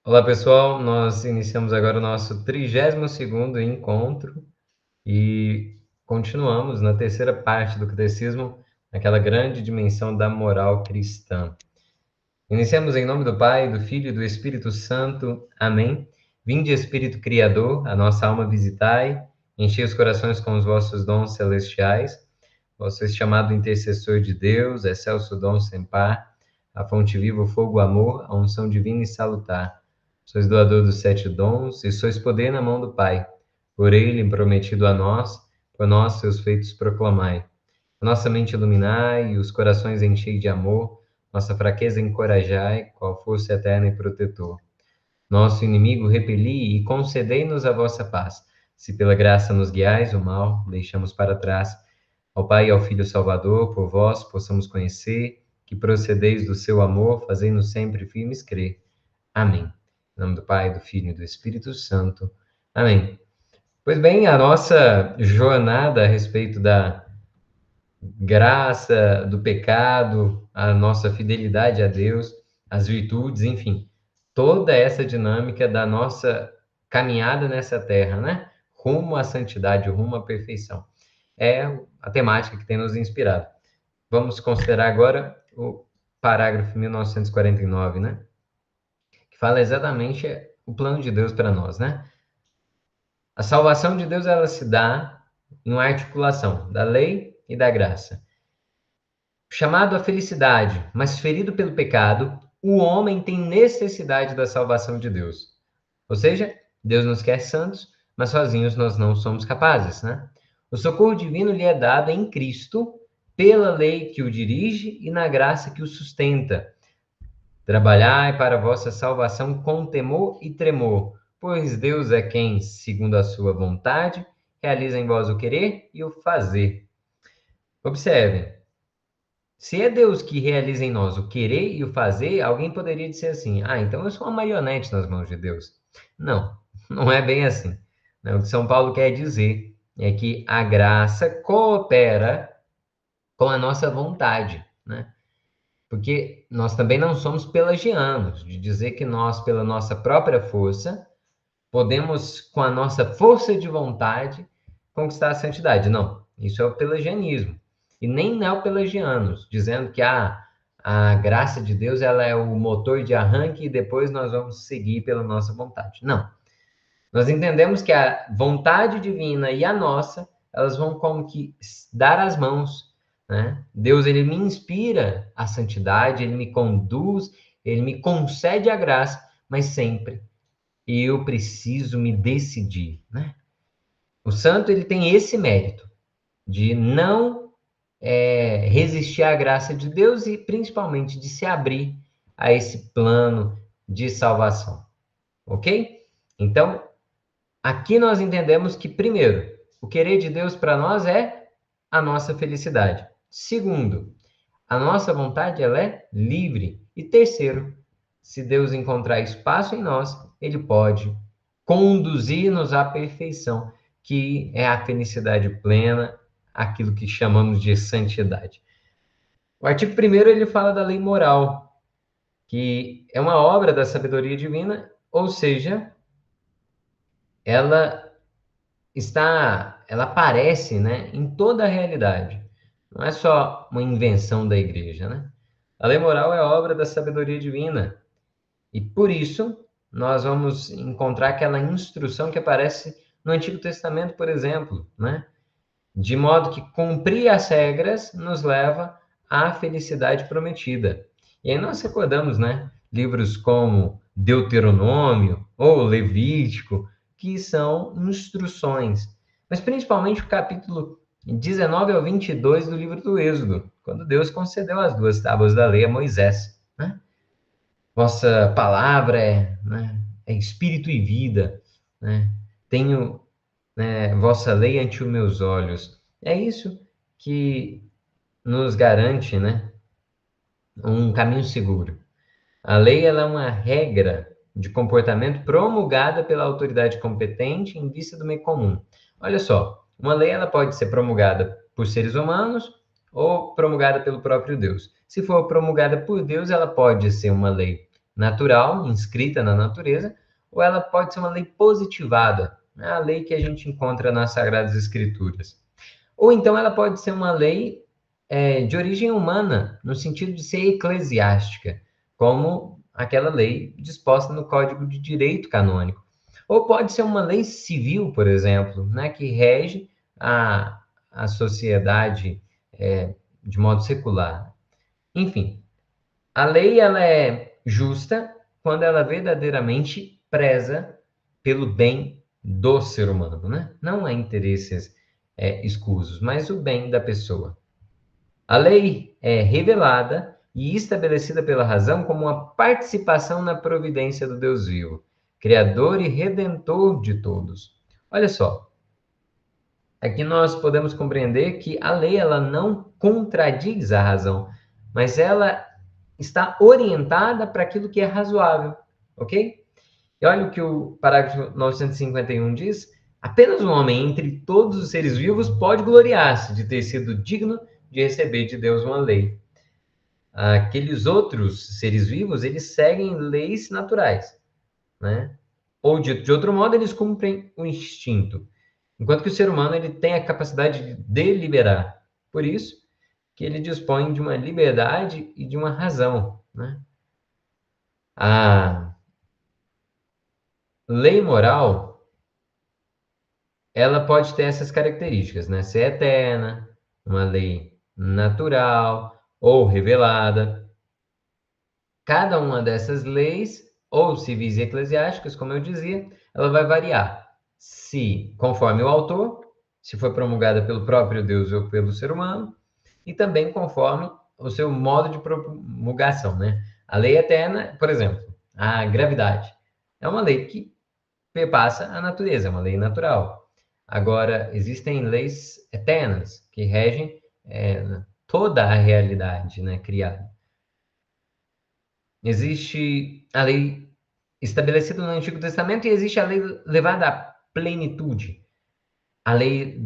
Olá, pessoal. Nós iniciamos agora o nosso 32º encontro e continuamos na terceira parte do Catecismo, naquela grande dimensão da moral cristã. Iniciamos em nome do Pai, do Filho e do Espírito Santo. Amém. Vinde, Espírito Criador, a nossa alma visitai, enchei os corações com os vossos dons celestiais. Vós sois chamado intercessor de Deus, excelso dom sem par, a fonte viva, o fogo, o amor, a unção divina e salutar. Sois doador dos 7 dons, e sois poder na mão do Pai. Por ele, prometido a nós, por nós, seus feitos proclamai. A nossa mente iluminai, e os corações enchei de amor, nossa fraqueza encorajai, qual força eterna e protetor. Nosso inimigo repeli, e concedei-nos a vossa paz. Se pela graça nos guiais, o mal deixamos para trás. Ao Pai e ao Filho Salvador, por vós possamos conhecer, que procedeis do seu amor, fazei-nos sempre firmes crer. Amém. Em nome do Pai, do Filho e do Espírito Santo. Amém. Pois bem, a nossa jornada a respeito da graça, do pecado, a nossa fidelidade a Deus, as virtudes, enfim, toda essa dinâmica da nossa caminhada nessa terra, né? Rumo à santidade, rumo à perfeição. É a temática que tem nos inspirado. Vamos considerar agora o parágrafo 1949, né? Que fala exatamente o plano de Deus para nós, né? A salvação de Deus, ela se dá em uma articulação da lei e da graça. Chamado à felicidade, mas ferido pelo pecado, o homem tem necessidade da salvação de Deus. Ou seja, Deus nos quer santos, mas sozinhos nós não somos capazes, né? O socorro divino lhe é dado em Cristo, pela lei que o dirige e na graça que o sustenta. Trabalhai para a vossa salvação com temor e tremor, pois Deus é quem, segundo a sua vontade, realiza em vós o querer e o fazer. Observem, se é Deus que realiza em nós o querer e o fazer, alguém poderia dizer assim: ah, então eu sou uma marionete nas mãos de Deus. Não, não é bem assim. O que São Paulo quer dizer é que a graça coopera com a nossa vontade, né? Porque nós também não somos pelagianos, de dizer que nós, pela nossa própria força, podemos, com a nossa força de vontade, conquistar a santidade. Não, isso é o pelagianismo. E nem neopelagianos, dizendo que a graça de Deus ela é o motor de arranque e depois nós vamos seguir pela nossa vontade. Não. Nós entendemos que a vontade divina e a nossa, elas vão como que dar as mãos, né? Deus, ele me inspira a santidade, ele me conduz, ele me concede a graça, mas sempre eu preciso me decidir, né? O santo, ele tem esse mérito de não resistir à graça de Deus e principalmente de se abrir a esse plano de salvação, ok? Então, aqui nós entendemos que, primeiro, o querer de Deus para nós é a nossa felicidade. Segundo, a nossa vontade ela é livre. E terceiro, se Deus encontrar espaço em nós, ele pode conduzir-nos à perfeição, que é a felicidade plena, aquilo que chamamos de santidade. O artigo 1º ele fala da lei moral, que é uma obra da sabedoria divina, ou seja, ela ela aparece, né, em toda a realidade. Não é só uma invenção da igreja, né? A lei moral é obra da sabedoria divina. E por isso, nós vamos encontrar aquela instrução que aparece no Antigo Testamento, por exemplo, né? De modo que cumprir as regras nos leva à felicidade prometida. E aí nós recordamos, né? Livros como Deuteronômio ou Levítico, que são instruções. Mas principalmente o capítulo 19 ao 22 do livro do Êxodo, quando Deus concedeu as 2 tábuas da lei a Moisés, né? Vossa palavra é espírito e vida, né? Tenho, né, vossa lei ante os meus olhos. É isso que nos garante, né, um caminho seguro. A lei ela é uma regra de comportamento promulgada pela autoridade competente em vista do meio comum. Olha só, uma lei ela pode ser promulgada por seres humanos ou promulgada pelo próprio Deus. Se for promulgada por Deus, ela pode ser uma lei natural, inscrita na natureza, ou ela pode ser uma lei positivada, né? A lei que a gente encontra nas Sagradas Escrituras. Ou então ela pode ser uma lei de origem humana, no sentido de ser eclesiástica, como aquela lei disposta no Código de Direito Canônico. Ou pode ser uma lei civil, por exemplo, né, que rege a sociedade de modo secular. Enfim, a lei ela é justa quando ela verdadeiramente preza pelo bem do ser humano, né? Não há interesses escusos, mas o bem da pessoa. A lei é revelada e estabelecida pela razão como uma participação na providência do Deus vivo, Criador e Redentor de todos. Olha só, aqui nós podemos compreender que a lei ela não contradiz a razão, mas ela está orientada para aquilo que é razoável, ok? E olha o que o parágrafo 951 diz: apenas um homem entre todos os seres vivos pode gloriar-se de ter sido digno de receber de Deus uma lei. Aqueles outros seres vivos, eles seguem leis naturais, né? Ou de outro modo, eles cumprem o instinto. Enquanto que o ser humano ele tem a capacidade de deliberar. Por isso que ele dispõe de uma liberdade e de uma razão, né? A lei moral, ela pode ter essas características, né? Ser eterna, uma lei natural ou revelada. Cada uma dessas leis, ou civis e eclesiásticas, como eu dizia, ela vai variar. Se, conforme o autor, se foi promulgada pelo próprio Deus ou pelo ser humano, e também conforme o seu modo de promulgação, né? A lei eterna, por exemplo, a gravidade. É uma lei que perpassa a natureza, é uma lei natural. Agora, existem leis eternas que regem toda a realidade, né, criada. Existe a lei estabelecida no Antigo Testamento e existe a lei levada à plenitude. A lei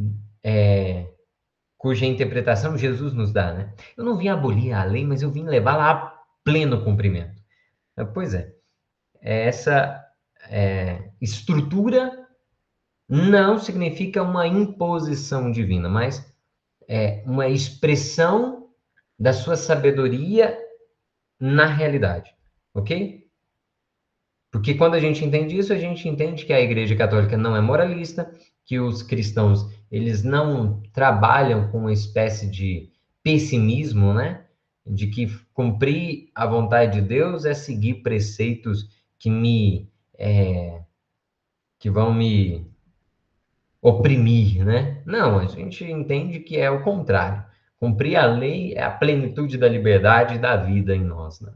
cuja interpretação Jesus nos dá, né? Eu não vim abolir a lei, mas eu vim levá-la a pleno cumprimento. Pois é, essa estrutura não significa uma imposição divina, mas uma expressão da sua sabedoria na realidade, ok? Porque quando a gente entende isso, a gente entende que a Igreja Católica não é moralista, que os cristãos, eles não trabalham com uma espécie de pessimismo, né? De que cumprir a vontade de Deus é seguir preceitos que que vão me oprimir, né? Não, a gente entende que é o contrário. Cumprir a lei é a plenitude da liberdade e da vida em nós, né?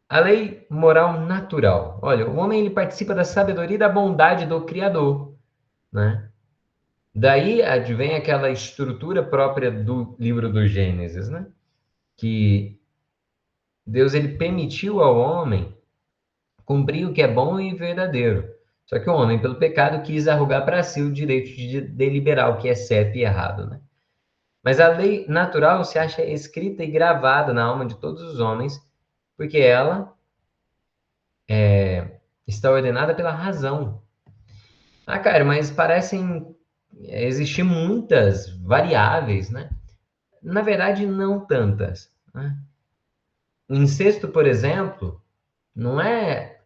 A lei moral natural. Olha, o homem ele participa da sabedoria e da bondade do Criador, né? Daí advém aquela estrutura própria do livro do Gênesis, né? Que Deus ele permitiu ao homem cumprir o que é bom e verdadeiro. Só que o homem, pelo pecado, quis arrogar para si o direito de deliberar o que é certo e errado, né? Mas a lei natural se acha escrita e gravada na alma de todos os homens, porque ela está ordenada pela razão. Cara, mas parecem existir muitas variáveis, né? Na verdade, não tantas, né? O incesto, por exemplo, não é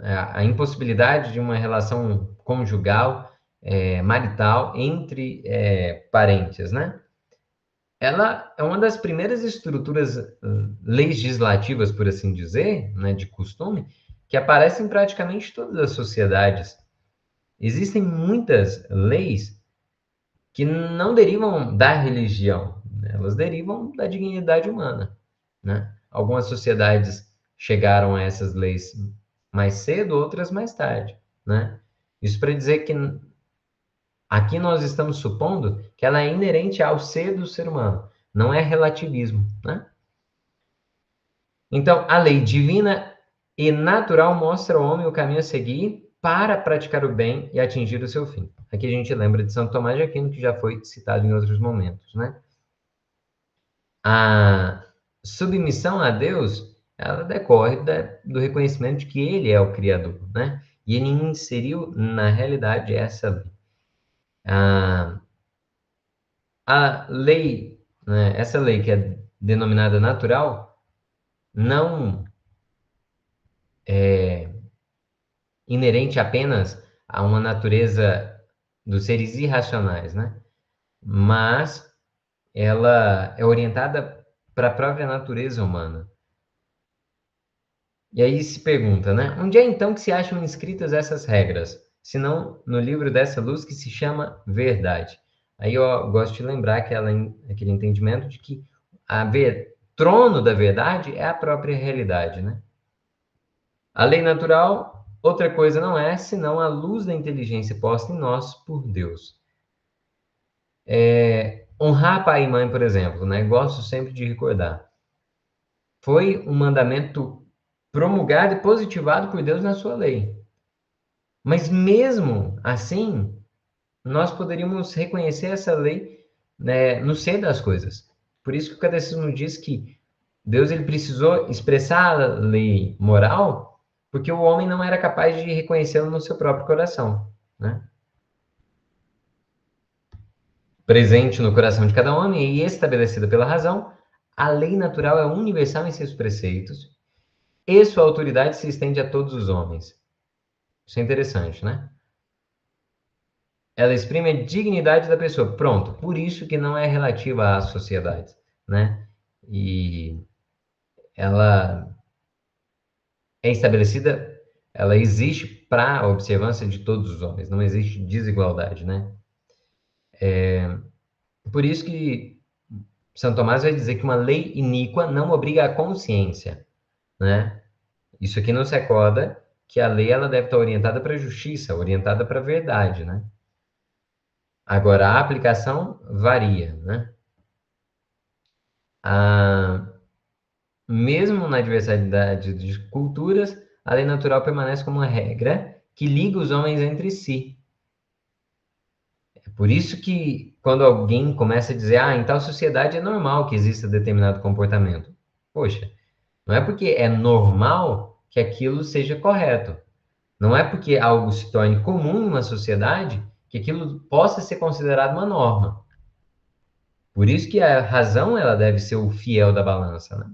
a impossibilidade de uma relação conjugal, marital, entre parentes, né? Ela é uma das primeiras estruturas legislativas, por assim dizer, né, de costume, que aparecem em praticamente todas as sociedades. Existem muitas leis que não derivam da religião, né? Elas derivam da dignidade humana, né? Algumas sociedades chegaram a essas leis mais cedo, outras mais tarde, né? Isso para dizer que aqui nós estamos supondo que ela é inerente ao ser do ser humano, não é relativismo, né? Então, a lei divina e natural mostra ao homem o caminho a seguir para praticar o bem e atingir o seu fim. Aqui a gente lembra de Santo Tomás de Aquino, que já foi citado em outros momentos, né? A submissão a Deus, ela decorre do reconhecimento de que ele é o Criador, né? E ele inseriu, na realidade, essa lei. A lei, né, essa lei que é denominada natural, não é inerente apenas a uma natureza dos seres irracionais, né? Mas ela é orientada para a própria natureza humana. E aí se pergunta, né? Onde é então que se acham inscritas essas regras? Se não no livro dessa luz que se chama Verdade. Aí eu gosto de lembrar aquele entendimento de que trono da verdade é a própria realidade, né? A lei natural, outra coisa não é, senão a luz da inteligência posta em nós por Deus. Honrar pai e mãe, por exemplo, né? Gosto sempre de recordar. Foi um mandamento promulgado e positivado por Deus na sua lei. Mas mesmo assim, nós poderíamos reconhecer essa lei, né, no ser das coisas. Por isso que o catecismo diz que Deus ele precisou expressar a lei moral, porque o homem não era capaz de reconhecê-la no seu próprio coração, né? Presente no coração de cada homem e estabelecida pela razão, a lei natural é universal em seus preceitos e sua autoridade se estende a todos os homens. Isso é interessante, né? Ela exprime a dignidade da pessoa. Pronto, por isso que não é relativa às sociedades, né? E ela é estabelecida, ela existe para a observância de todos os homens, não existe desigualdade, né? Por isso que São Tomás vai dizer que uma lei iníqua não obriga a consciência, né? Isso aqui nos recorda que a lei ela deve estar orientada para a justiça, orientada para a verdade, né? Agora, a aplicação varia, né? Mesmo na diversidade de culturas, a lei natural permanece como uma regra que liga os homens entre si. É por isso que, quando alguém começa a dizer, em tal sociedade é normal que exista determinado comportamento. Poxa, não é porque é normal que aquilo seja correto. Não é porque algo se torne comum em uma sociedade que aquilo possa ser considerado uma norma. Por isso que a razão ela deve ser o fiel da balança, né?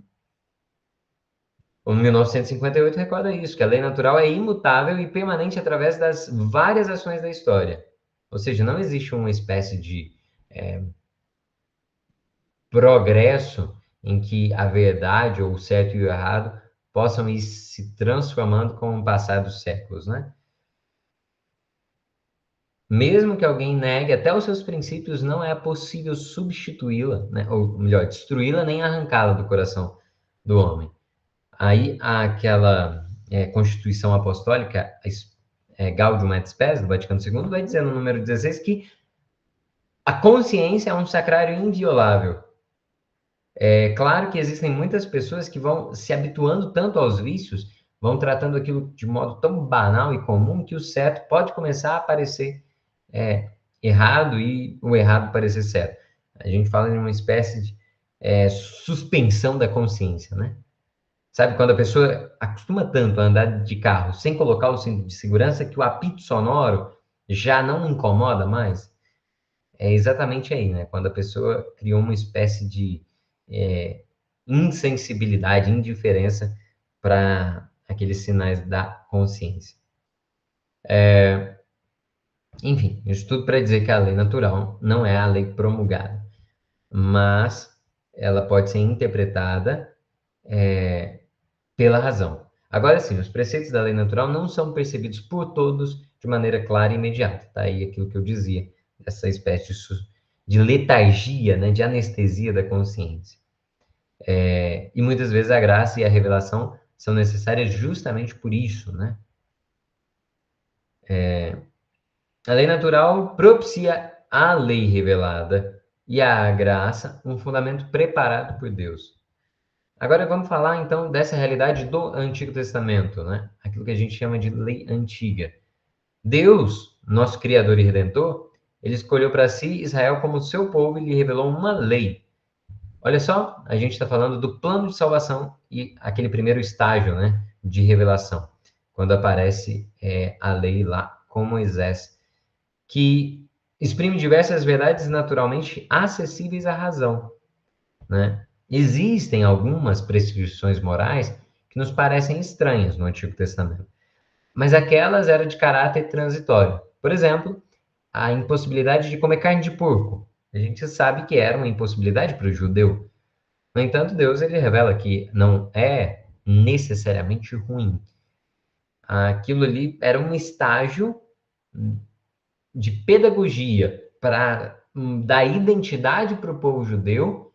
O 1958 recorda isso, que a lei natural é imutável e permanente através das várias ações da história. Ou seja, não existe uma espécie de progresso em que a verdade ou o certo e o errado possam ir se transformando com o passar dos séculos, né? Mesmo que alguém negue até os seus princípios, não é possível substituí-la, né? Ou melhor, destruí-la nem arrancá-la do coração do homem. Aí aquela Constituição Apostólica, Gaudium et Spes, do Vaticano II, vai dizer no número 16 que a consciência é um sacrário inviolável. É claro que existem muitas pessoas que vão se habituando tanto aos vícios, vão tratando aquilo de modo tão banal e comum que o certo pode começar a parecer errado e o errado parecer certo. A gente fala de uma espécie de suspensão da consciência, né? Sabe, quando a pessoa acostuma tanto a andar de carro sem colocar o cinto de segurança que o apito sonoro já não incomoda mais? É exatamente aí, né? Quando a pessoa criou uma espécie de insensibilidade, indiferença para aqueles sinais da consciência. Enfim, isso tudo para dizer que a lei natural não é a lei promulgada, mas ela pode ser interpretada pela razão. Agora sim, os preceitos da lei natural não são percebidos por todos de maneira clara e imediata. Tá aí aquilo que eu dizia, essa espécie de letargia, né, de anestesia da consciência. E muitas vezes a graça e a revelação são necessárias justamente por isso, né? A lei natural propicia a lei revelada e a graça um fundamento preparado por Deus. Agora vamos falar então dessa realidade do Antigo Testamento, né? Aquilo que a gente chama de lei antiga. Deus, nosso Criador e Redentor, ele escolheu para si Israel como seu povo e lhe revelou uma lei. Olha só, a gente está falando do plano de salvação e aquele primeiro estágio, né, de revelação, quando aparece a lei lá com Moisés, que exprime diversas verdades naturalmente acessíveis à razão, né? Existem algumas prescrições morais que nos parecem estranhas no Antigo Testamento, mas aquelas eram de caráter transitório. Por exemplo, a impossibilidade de comer carne de porco. A gente sabe que era uma impossibilidade para o judeu. No entanto, Deus ele revela que não é necessariamente ruim. Aquilo ali era um estágio de pedagogia para dar identidade para o povo judeu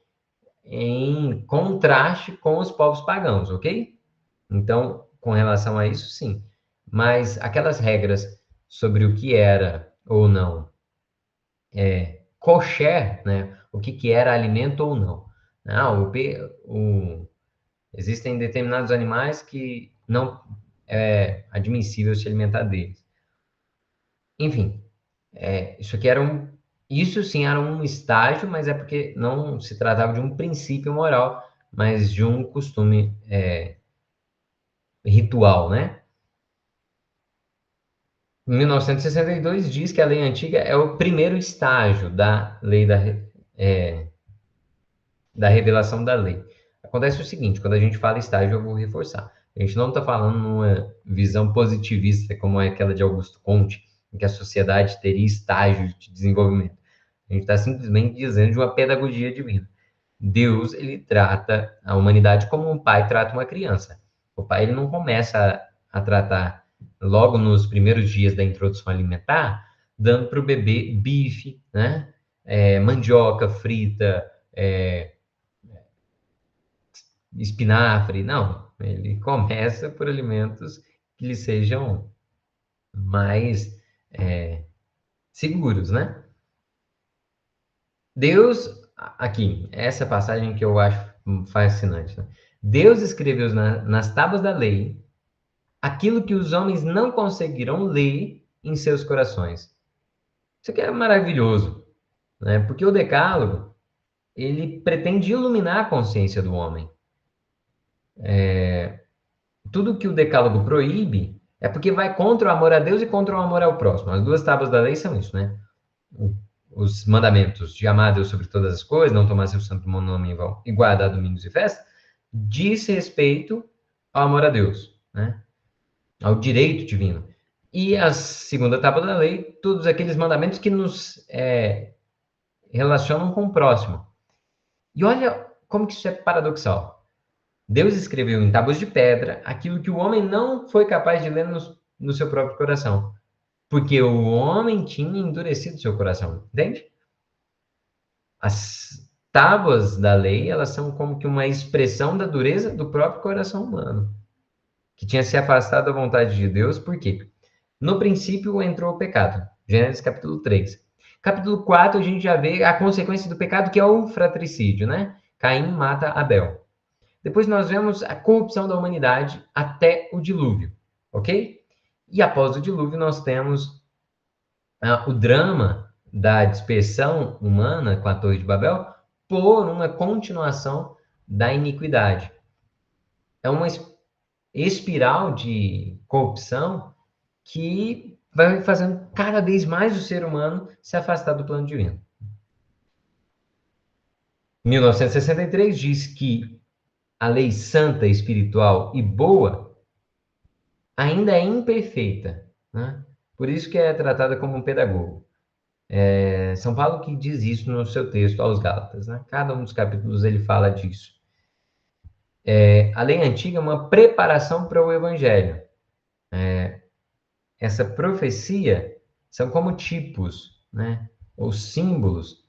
em contraste com os povos pagãos, ok? Então, com relação a isso, sim. Mas aquelas regras sobre o que era ou não kosher, né? O que, que era alimento ou não. Não, existem determinados animais que não é admissível se alimentar deles. Enfim, isso sim era um estágio, mas é porque não se tratava de um princípio moral, mas de um costume ritual, né? Em 1962 diz que a lei antiga é o primeiro estágio da lei da revelação da lei. Acontece o seguinte, quando a gente fala estágio, eu vou reforçar. A gente não está falando numa visão positivista, como é aquela de Augusto Comte, em que a sociedade teria estágios de desenvolvimento. A gente está simplesmente dizendo de uma pedagogia divina. Deus, ele trata a humanidade como um pai trata uma criança. O pai, ele não começa a tratar logo nos primeiros dias da introdução alimentar, dando para o bebê bife, né? Mandioca frita, espinafre, não. Ele começa por alimentos que lhe sejam mais seguros, né? Deus, aqui, essa passagem que eu acho fascinante, né? Deus escreveu nas tábuas da lei aquilo que os homens não conseguiram ler em seus corações. Isso aqui é maravilhoso, né? Porque o Decálogo, ele pretende iluminar a consciência do homem. Tudo que o Decálogo proíbe é porque vai contra o amor a Deus e contra o amor ao próximo. As duas tábuas da lei são isso, né? Os mandamentos de amar a Deus sobre todas as coisas, não tomar seu santo nome em vão e guardar domingos e festas, diz respeito ao amor a Deus, né? Ao direito divino. E a segunda tábua da lei, todos aqueles mandamentos que nos relacionam com o próximo. E olha como que isso é paradoxal. Deus escreveu em tábuas de pedra aquilo que o homem não foi capaz de ler no seu próprio coração. Porque o homem tinha endurecido seu coração, entende? As tábuas da lei, elas são como que uma expressão da dureza do próprio coração humano, que tinha se afastado da vontade de Deus, por quê? No princípio entrou o pecado. Gênesis capítulo 3. Capítulo 4, a gente já vê a consequência do pecado, que é o fratricídio, né? Caim mata Abel. Depois nós vemos a corrupção da humanidade até o dilúvio, ok? E após o dilúvio nós temos o drama da dispersão humana com a Torre de Babel por uma continuação da iniquidade. É uma espiral de corrupção que vai fazendo cada vez mais o ser humano se afastar do plano divino. 1963 diz que a lei santa, espiritual e boa ainda é imperfeita, né? Por isso que é tratada como um pedagogo. São Paulo que diz isso no seu texto aos Gálatas, né? Cada um dos capítulos ele fala disso. A lei antiga é uma preparação para o evangelho. Essa profecia são como tipos, né? Ou símbolos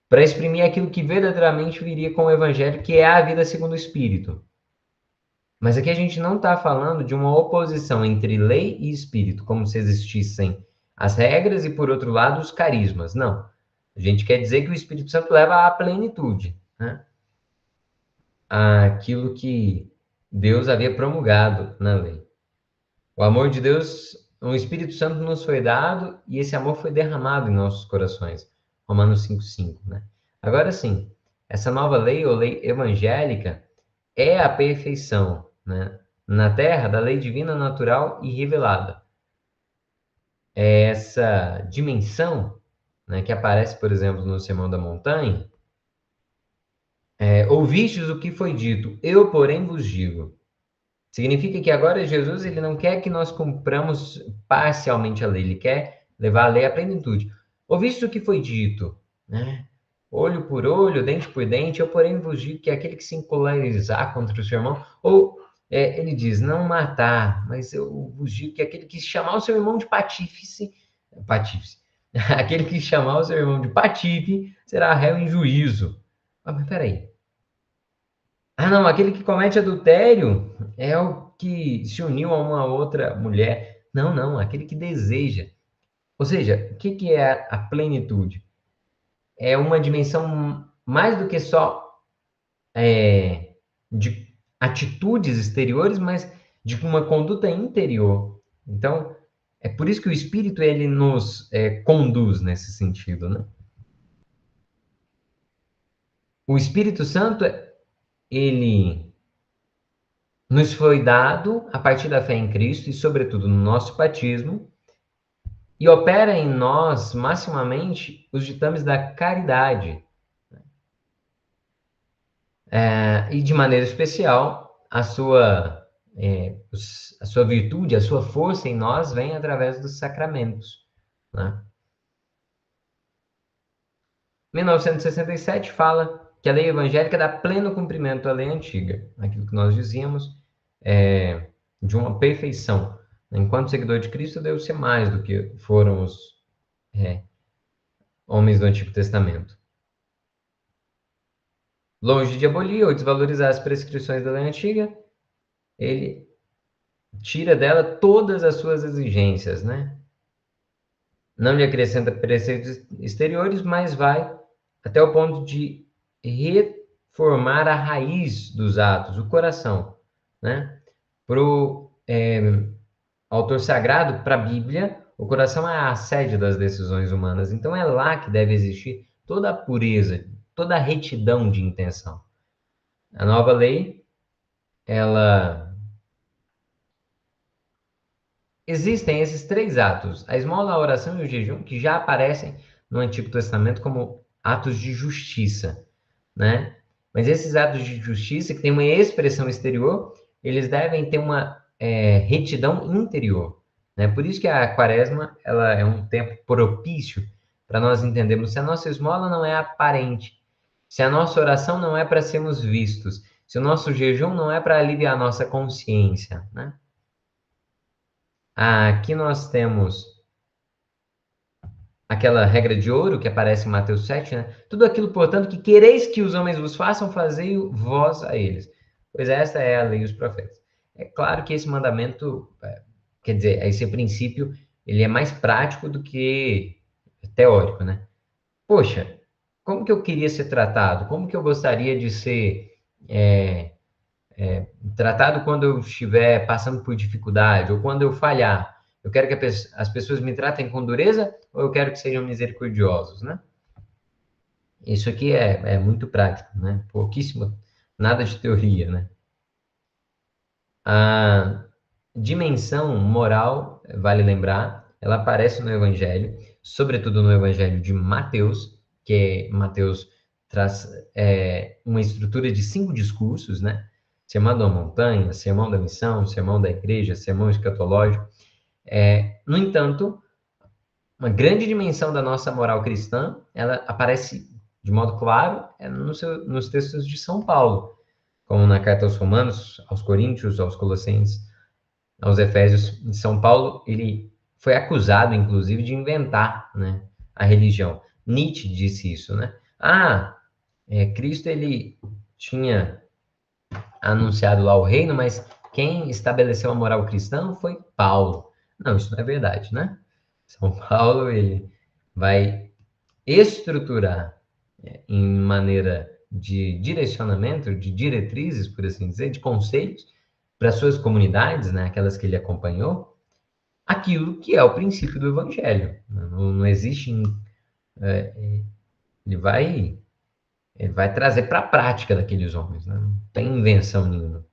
para exprimir aquilo que verdadeiramente viria com o evangelho, que é a vida segundo o Espírito. Mas aqui a gente não está falando de uma oposição entre lei e espírito, como se existissem as regras e, por outro lado, os carismas. Não. A gente quer dizer que o Espírito Santo leva à plenitude, né? Aquilo que Deus havia promulgado na lei. O amor de Deus, o Espírito Santo nos foi dado e esse amor foi derramado em nossos corações. Romanos 5,5, né? Agora sim, Essa nova lei, ou lei evangélica, é a perfeição, né? Na terra da lei divina, natural e revelada. É essa dimensão, né, que aparece, por exemplo, no Sermão da Montanha. Ouvistes o que foi dito, eu, porém, vos digo. Significa que agora Jesus ele não quer que nós cumpramos parcialmente a lei, ele quer levar a lei à plenitude. Ouviste o que foi dito, né? Olho por olho, dente por dente, eu porém vos digo que aquele que se encolarizar contra o seu irmão, ou ele diz, não matar, mas eu vos digo que aquele que chamar o seu irmão de patífice, aquele que chamar o seu irmão de patife, será réu em juízo. Ah, mas peraí, ah, não, aquele que comete adultério é o que se uniu a uma outra mulher. Não, não, aquele que deseja. Ou seja, o que que é a plenitude? É uma dimensão mais do que só de atitudes exteriores, mas de uma conduta interior. Então, é por isso que o Espírito ele nos conduz nesse sentido, né? O Espírito Santo, ele nos foi dado a partir da fé em Cristo e, sobretudo, no nosso batismo, e opera em nós, maximamente, os ditames da caridade. E, de maneira especial, a sua virtude, a sua força em nós vem através dos sacramentos. Né? 1967 fala que a lei evangélica dá pleno cumprimento à lei antiga. Aquilo que nós dizíamos de uma perfeição. Enquanto seguidor de Cristo, deve ser mais do que foram os homens do Antigo Testamento. Longe de abolir ou desvalorizar as prescrições da lei antiga, ele tira dela todas as suas exigências, né? Não lhe acrescenta preceitos exteriores, mas vai até o ponto de reformar a raiz dos atos, o coração, né? Para o autor sagrado, para a Bíblia, o coração é a sede das decisões humanas. Então é lá que deve existir toda a pureza, toda a retidão de intenção. A nova lei, ela existem esses três atos, a esmola, a oração e o jejum, que já aparecem no Antigo Testamento como atos de justiça, né? Mas esses atos de justiça, que têm uma expressão exterior, eles devem ter uma retidão interior, né? Por isso que a quaresma, ela é um tempo propício para nós entendermos se a nossa esmola não é aparente, se a nossa oração não é para sermos vistos, se o nosso jejum não é para aliviar a nossa consciência, né? Aqui nós temos aquela regra de ouro que aparece em Mateus 7, né? Tudo aquilo, portanto, que quereis que os homens vos façam, fazei vós a eles. Pois esta é a lei e os profetas. É claro que esse mandamento, quer dizer, esse princípio, ele é mais prático do que teórico, né? Poxa, como que eu queria ser tratado? Como que eu gostaria de ser tratado quando eu estiver passando por dificuldade ou quando eu falhar? Eu quero que as pessoas me tratem com dureza ou eu quero que sejam misericordiosos, né? Isso aqui é muito prático, né? Pouquíssimo, nada de teoria, né? A dimensão moral, vale lembrar, ela aparece no Evangelho, sobretudo no Evangelho de Mateus, que Mateus traz uma estrutura de 5 discursos, né? Sermão da Montanha, Sermão da Missão, Sermão da Igreja, Sermão Escatológico. No entanto, uma grande dimensão da nossa moral cristã, ela aparece de modo claro nos textos de São Paulo, como na carta aos Romanos, aos Coríntios, aos Colossenses, aos Efésios. São Paulo, ele foi acusado, inclusive, de inventar, né, a religião. Nietzsche disse isso, né? Cristo, ele tinha anunciado lá o reino, mas quem estabeleceu a moral cristã foi Paulo. Não, isso não é verdade, né? São Paulo, ele vai estruturar em maneira de direcionamento, de diretrizes, por assim dizer, de conselhos para suas comunidades, né, aquelas que ele acompanhou, aquilo que é o princípio do evangelho. Não existe, ele vai Ele vai trazer para a prática daqueles homens, né? Não tem invenção nenhuma.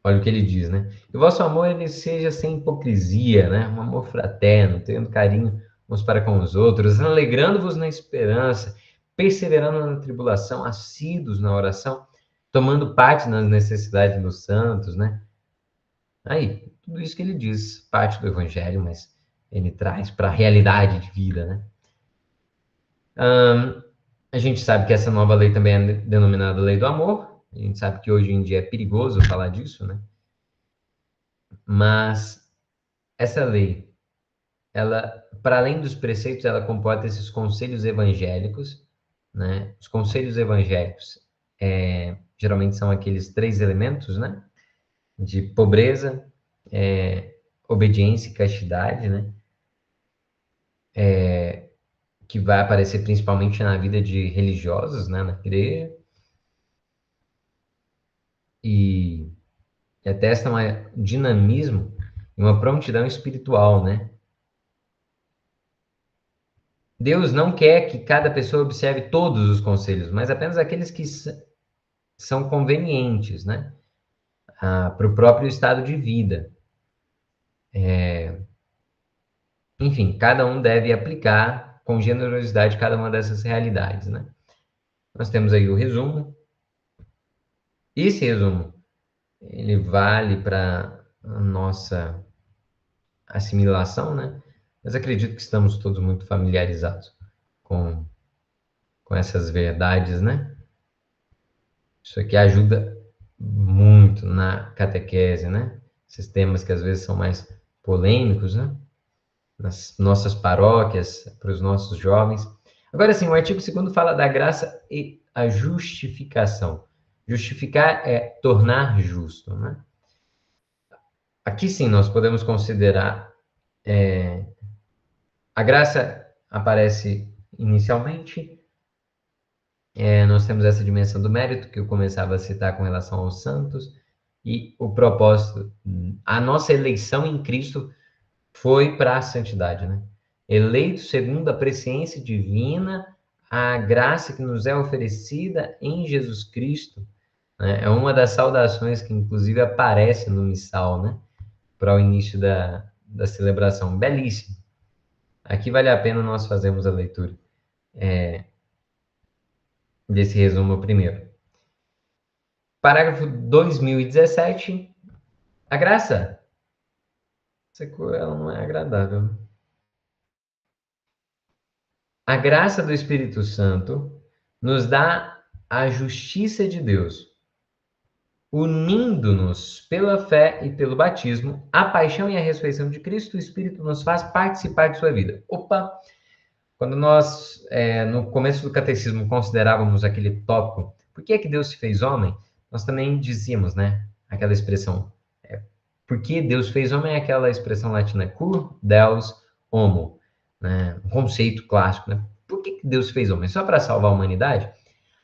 Olha o que ele diz, né? Que o vosso amor ele seja sem hipocrisia, né? Um amor fraterno, tendo carinho uns para com os outros, alegrando-vos na esperança, perseverando na tribulação, assíduos na oração, tomando parte nas necessidades dos santos, né? Aí, tudo isso que ele diz, parte do evangelho, mas ele traz para a realidade de vida, né? A gente sabe que essa nova lei também é denominada lei do amor. A gente sabe que hoje em dia é perigoso falar disso, né? Mas essa lei, ela, para além dos preceitos, ela comporta esses conselhos evangélicos, né? Os conselhos evangélicos geralmente são aqueles três elementos, né? De pobreza, obediência e castidade, né? Que vai aparecer principalmente na vida de religiosos, né? Na igreja. E atesta um dinamismo e uma prontidão espiritual, né? Deus não quer que cada pessoa observe todos os conselhos, mas apenas aqueles que são convenientes, né? Para o próprio estado de vida. Enfim, cada um deve aplicar com generosidade cada uma dessas realidades, né? Nós temos aí o resumo. Esse resumo, ele vale para a nossa assimilação, né? Mas acredito que estamos todos muito familiarizados com, com essas verdades, né? Isso aqui ajuda muito na catequese, né? Esses temas que às vezes são mais polêmicos, né? Nas nossas paróquias, para os nossos jovens. Agora sim, o artigo 2º fala da graça e a justificação. Justificar é tornar justo, né? Aqui sim nós podemos considerar a graça aparece inicialmente, nós temos essa dimensão do mérito que eu começava a citar com relação aos santos, e o propósito, a nossa eleição em Cristo foi para a santidade, né? Eleito segundo a presciência divina, a graça que nos é oferecida em Jesus Cristo, né? É uma das saudações que inclusive aparece no missal, né? Para o início da celebração. Belíssimo. Aqui vale a pena nós fazermos a leitura desse resumo primeiro. Parágrafo 2017. A graça. Essa cor ela não é agradável. A graça do Espírito Santo nos dá a justiça de Deus, unindo-nos pela fé e pelo batismo, a paixão e a ressurreição de Cristo, o Espírito nos faz participar de sua vida. Opa! Quando nós, no começo do catecismo, considerávamos aquele tópico, por que é que Deus se fez homem? Nós também dizíamos, né? Aquela expressão, por que Deus fez homem é aquela expressão latina, cur Deus homo, né? Um conceito clássico, né? Por que Deus fez homem? Só para salvar a humanidade?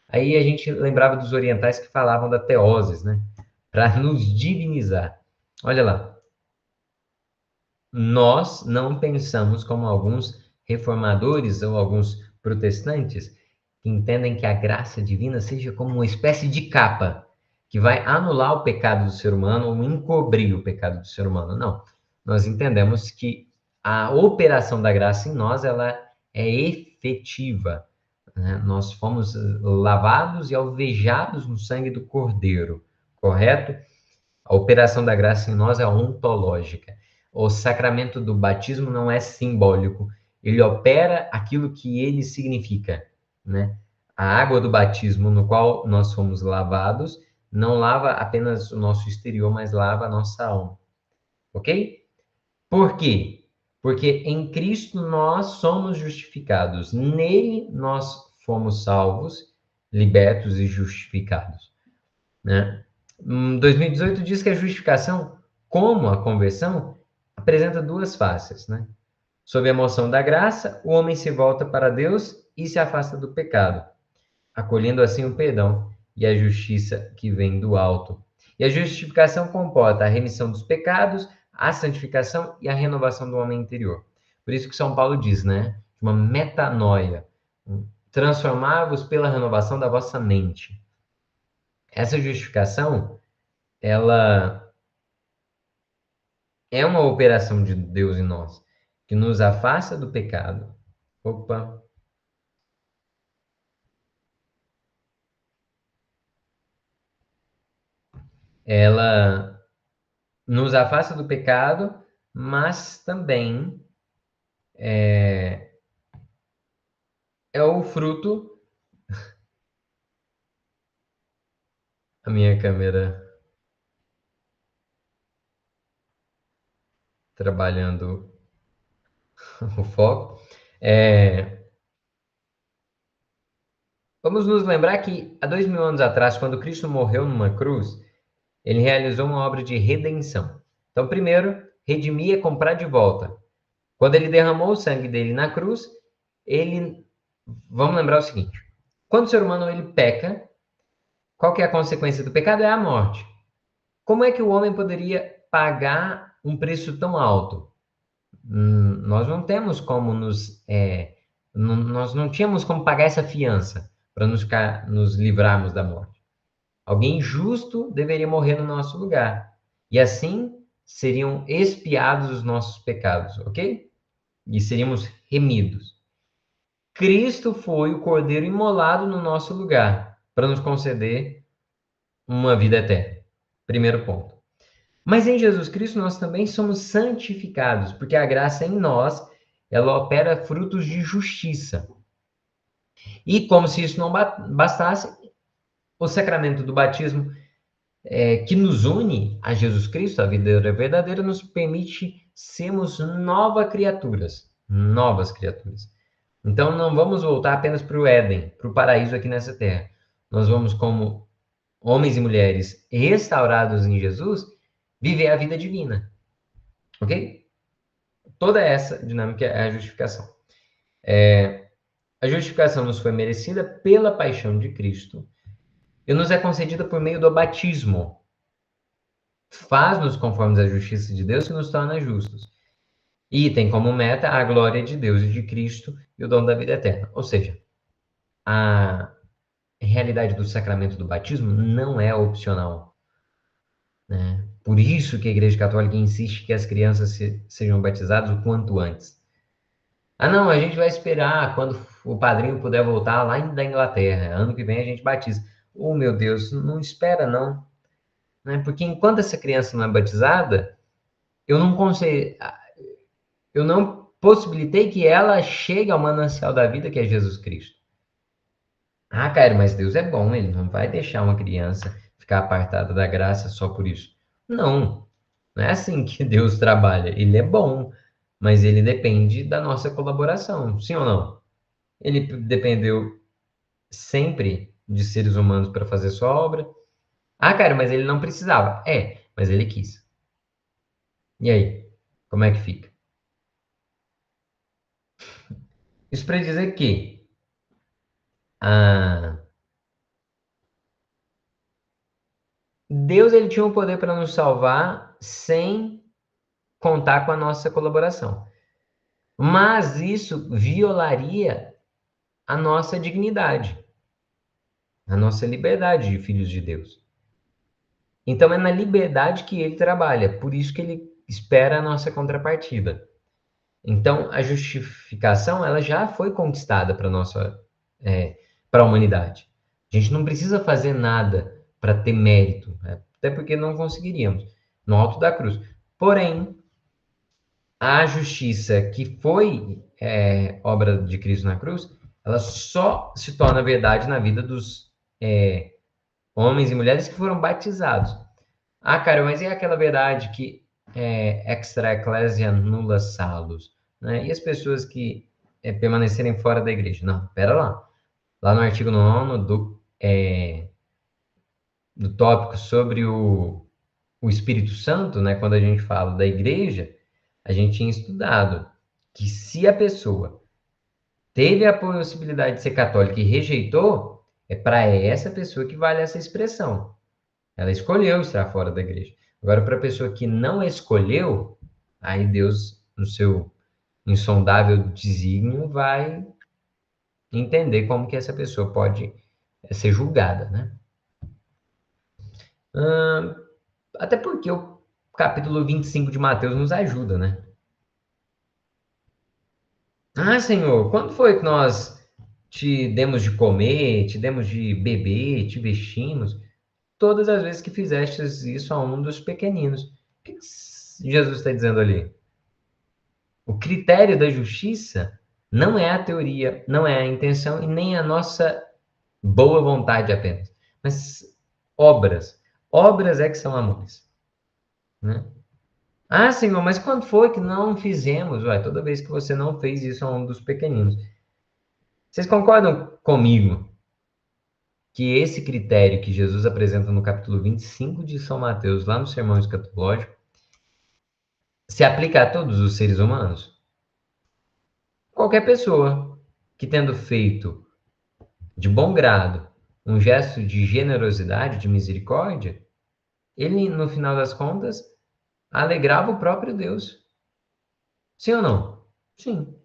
Aí a gente lembrava dos orientais que falavam da teoses, né? Para nos divinizar. Olha lá. Nós não pensamos como alguns reformadores ou alguns protestantes que entendem que a graça divina seja como uma espécie de capa que vai anular o pecado do ser humano ou encobrir o pecado do ser humano. Não. Nós entendemos que a operação da graça em nós ela é efetiva, né? Nós fomos lavados e alvejados no sangue do Cordeiro, correto? A operação da graça em nós é ontológica. O sacramento do batismo não é simbólico, ele opera aquilo que ele significa, né? A água do batismo no qual nós fomos lavados não lava apenas o nosso exterior, mas lava a nossa alma. Ok? Por quê? Porque em Cristo nós somos justificados. Nele nós fomos salvos, libertos e justificados, né? 2018 diz que a justificação, como a conversão, apresenta duas faces, né? Sob a emoção da graça, o homem se volta para Deus e se afasta do pecado, acolhendo assim o perdão e a justiça que vem do alto. E a justificação comporta a remissão dos pecados, a santificação e a renovação do homem interior. Por isso que São Paulo diz, né? Uma metanoia, transformar-vos pela renovação da vossa mente. Essa justificação, ela é uma operação de Deus em nós, que nos afasta do pecado. Opa! Ela nos afasta do pecado, mas também é o fruto. A minha câmera trabalhando o foco. Vamos nos lembrar que há 2000 anos atrás, quando Cristo morreu numa cruz, ele realizou uma obra de redenção. Então, primeiro, redimir é comprar de volta. Quando ele derramou o sangue dele na cruz, ele... Vamos lembrar o seguinte: quando o ser humano ele peca, qual que é a consequência do pecado? É a morte. Como é que o homem poderia pagar um preço tão alto? Nós não temos como nós não tínhamos como pagar essa fiança para nos livrarmos da morte. Alguém justo deveria morrer no nosso lugar. E assim seriam expiados os nossos pecados, ok? E seríamos remidos. Cristo foi o cordeiro imolado no nosso lugar para nos conceder uma vida eterna. Primeiro ponto. Mas em Jesus Cristo nós também somos santificados, porque a graça em nós, ela opera frutos de justiça. E como se isso não bastasse, o sacramento do batismo, que nos une a Jesus Cristo, a vida verdadeira, nos permite sermos novas criaturas. Novas criaturas. Então não vamos voltar apenas para o Éden, para o paraíso aqui nessa terra. Nós vamos, como homens e mulheres restaurados em Jesus, viver a vida divina. Ok? Toda essa dinâmica é a justificação. A justificação nos foi merecida pela paixão de Cristo e nos é concedida por meio do batismo. Faz-nos conformes à justiça de Deus que nos torna justos. E tem como meta a glória de Deus e de Cristo e o dom da vida eterna. Ou seja, a realidade do sacramento do batismo não é opcional, né? Por isso que a Igreja Católica insiste que as crianças sejam batizadas o quanto antes. Ah, não, a gente vai esperar quando o padrinho puder voltar lá da Inglaterra. Ano que vem a gente batiza. Oh, meu Deus, não espera não, né? Porque enquanto essa criança não é batizada, eu não consigo, eu não possibilitei que ela chegue ao manancial da vida que é Jesus Cristo. Ah, cara, mas Deus é bom, ele não vai deixar uma criança ficar apartada da graça só por isso. Não, não é assim que Deus trabalha. Ele é bom, mas ele depende da nossa colaboração, sim ou não? Ele dependeu sempre de seres humanos para fazer sua obra. Ah, cara, mas ele não precisava. Mas ele quis. E aí? Como é que fica? Isso para dizer que ah, Deus ele tinha o poder para nos salvar sem contar com a nossa colaboração. Mas isso violaria a nossa dignidade, a nossa liberdade de filhos de Deus. Então é na liberdade que ele trabalha, por isso que ele espera a nossa contrapartida. Então a justificação ela já foi conquistada para nossa para a humanidade. A gente não precisa fazer nada para ter mérito, né? Até porque não conseguiríamos no alto da cruz. Porém, a justiça que foi obra de Cristo na cruz, ela só se torna verdade na vida dos homens e mulheres que foram batizados. Ah, cara, mas e aquela verdade que extra ecclesia nulla salus, né? E as pessoas que permanecerem fora da igreja? Não, pera lá. Lá no artigo 9 do tópico sobre o Espírito Santo, né? Quando a gente fala da igreja, a gente tinha estudado que se a pessoa teve a possibilidade de ser católica e rejeitou, é para essa pessoa que vale essa expressão. Ela escolheu estar fora da igreja. Agora, para a pessoa que não escolheu, aí Deus, no seu insondável desígnio, vai entender como que essa pessoa pode ser julgada, né? Hum, Até porque o capítulo 25 de Mateus nos ajuda, né? Ah, Senhor, quando foi que nós te demos de comer, te demos de beber, te vestimos? Todas as vezes que fizestes isso a um dos pequeninos. O que Jesus está dizendo ali? O critério da justiça não é a teoria, não é a intenção e nem a nossa boa vontade apenas, mas obras. Obras é que são amores, né? Ah, Senhor, mas quando foi que não fizemos? Ué, toda vez que você não fez isso a um dos pequeninos. Vocês concordam comigo que esse critério que Jesus apresenta no capítulo 25 de São Mateus, lá no Sermão Escatológico, se aplica a todos os seres humanos? Qualquer pessoa que, tendo feito de bom grado um gesto de generosidade, de misericórdia, ele, no final das contas, alegrava o próprio Deus. Sim ou não? Sim.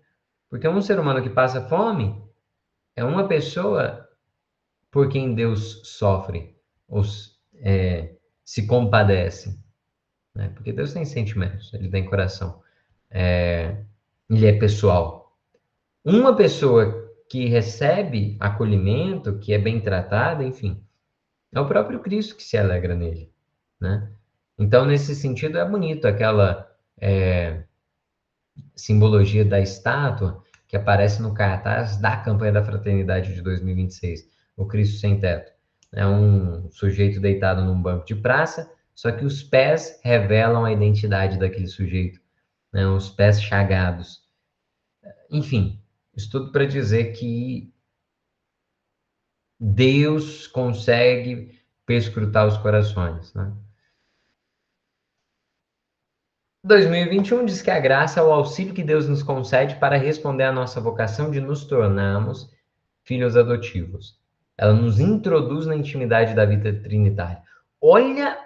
Porque um ser humano que passa fome é uma pessoa por quem Deus sofre ou se compadece, né? Porque Deus tem sentimentos, ele tem coração, ele é pessoal. Uma pessoa que recebe acolhimento, que é bem tratada, enfim, é o próprio Cristo que se alegra nele, né? Então, nesse sentido, é bonito aquela simbologia da estátua que aparece no cartaz da campanha da Fraternidade de 2026, o Cristo Sem Teto. É um sujeito deitado num banco de praça, só que os pés revelam a identidade daquele sujeito, né? Os pés chagados. Enfim, isso tudo para dizer que Deus consegue perscrutar os corações, né? 2021 diz que a graça é o auxílio que Deus nos concede para responder à nossa vocação de nos tornarmos filhos adotivos. Ela nos introduz na intimidade da vida trinitária. Olha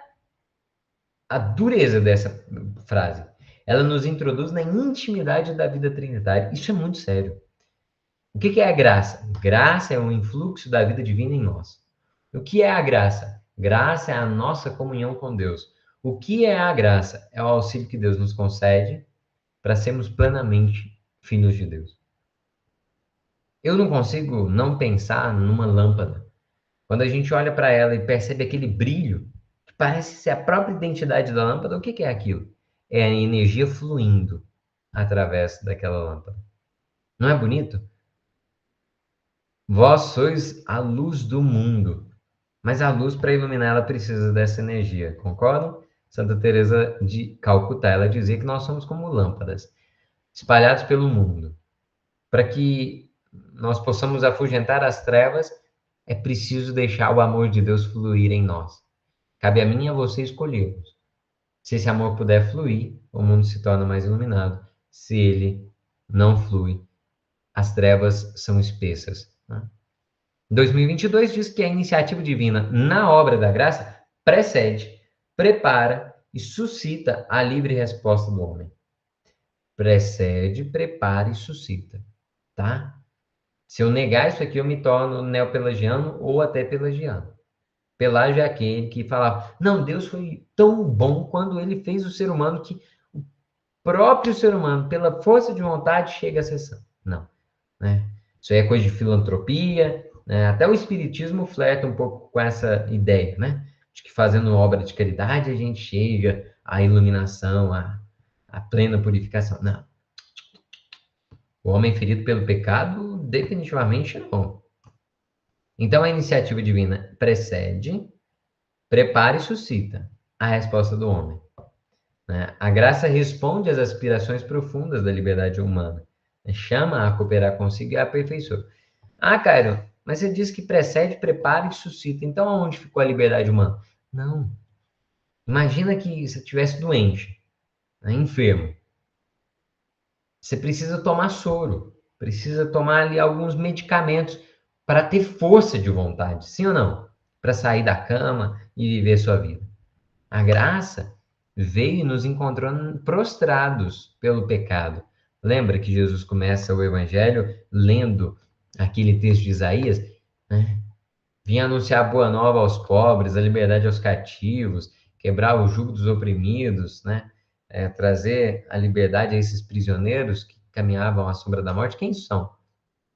a dureza dessa frase. Ela nos introduz na intimidade da vida trinitária. Isso é muito sério. O que é a graça? Graça é um influxo da vida divina em nós. O que é a graça? Graça é a nossa comunhão com Deus. O que é a graça? É o auxílio que Deus nos concede para sermos plenamente filhos de Deus. Eu não consigo não pensar numa lâmpada. Quando a gente olha para ela e percebe aquele brilho, que parece ser a própria identidade da lâmpada, o que é aquilo? É a energia fluindo através daquela lâmpada. Não é bonito? Vós sois a luz do mundo. Mas a luz, para iluminar, ela precisa dessa energia, concordam? Santa Teresa de Calcutá, ela dizia que nós somos como lâmpadas, espalhados pelo mundo. Para que nós possamos afugentar as trevas, é preciso deixar o amor de Deus fluir em nós. Cabe a mim e a você escolhermos. Se esse amor puder fluir, o mundo se torna mais iluminado. Se ele não flui, as trevas são espessas, né? 2022 diz que a iniciativa divina na obra da graça precede, prepara e suscita a livre resposta do homem. Precede, prepara e suscita, tá? Se eu negar isso aqui, eu me torno neopelagiano ou até pelagiano. Pelágio é aquele que falava, não, Deus foi tão bom quando ele fez o ser humano que o próprio ser humano, pela força de vontade, chega a ser santo. Não, né? Isso aí é coisa de filantropia, né? Até o espiritismo flerta um pouco com essa ideia, né? De que fazendo obra de caridade a gente chega à iluminação, à plena purificação. Não. O homem ferido pelo pecado, definitivamente não. Então a iniciativa divina precede, prepara e suscita a resposta do homem, né? A graça responde às aspirações profundas da liberdade humana, né? Chama a cooperar consigo e a aperfeiçoa. Ah, Cairo, mas você diz que precede, prepara e suscita. Então, aonde ficou a liberdade humana? Não. Imagina que você estivesse doente, né, enfermo. Você precisa tomar soro, precisa tomar ali alguns medicamentos para ter força de vontade, sim ou não? Para sair da cama e viver sua vida. A graça veio e nos encontrou prostrados pelo pecado. Lembra que Jesus começa o evangelho lendo aquele texto de Isaías, né? Vim anunciar a boa nova aos pobres, a liberdade aos cativos, quebrar o jugo dos oprimidos, né? Trazer a liberdade a esses prisioneiros que caminhavam à sombra da morte. Quem são?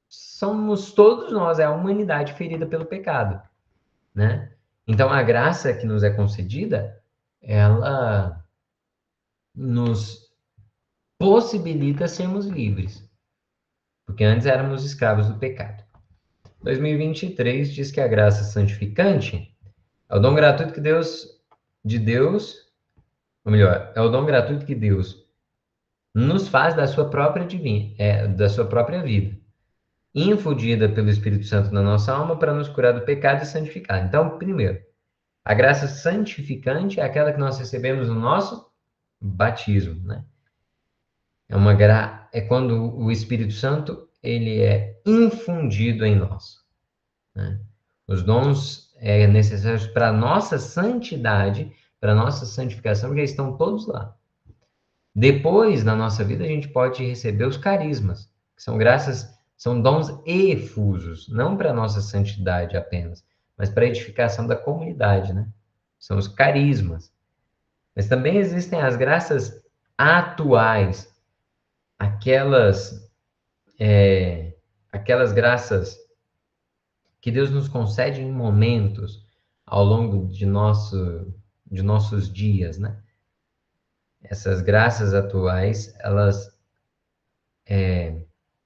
Somos todos nós, é a humanidade ferida pelo pecado, né? Então, a graça que nos é concedida, ela nos possibilita sermos livres, porque antes éramos escravos do pecado. 2023 diz que a graça santificante é o dom gratuito de Deus, ou melhor, é o dom gratuito que Deus nos faz da sua própria da sua própria vida, infundida pelo Espírito Santo na nossa alma para nos curar do pecado e santificar. Então, primeiro, a graça santificante é aquela que nós recebemos no nosso batismo, né? É quando o Espírito Santo ele é infundido em nós, né? Os dons necessários para a nossa santidade, para a nossa santificação, já estão todos lá. Depois, na nossa vida, a gente pode receber os carismas, que são graças, são dons efusos, não para a nossa santidade apenas, mas para a edificação da comunidade, né? São os carismas. Mas também existem as graças atuais, aquelas, aquelas graças que Deus nos concede em momentos ao longo de nossos dias, né? Essas graças atuais,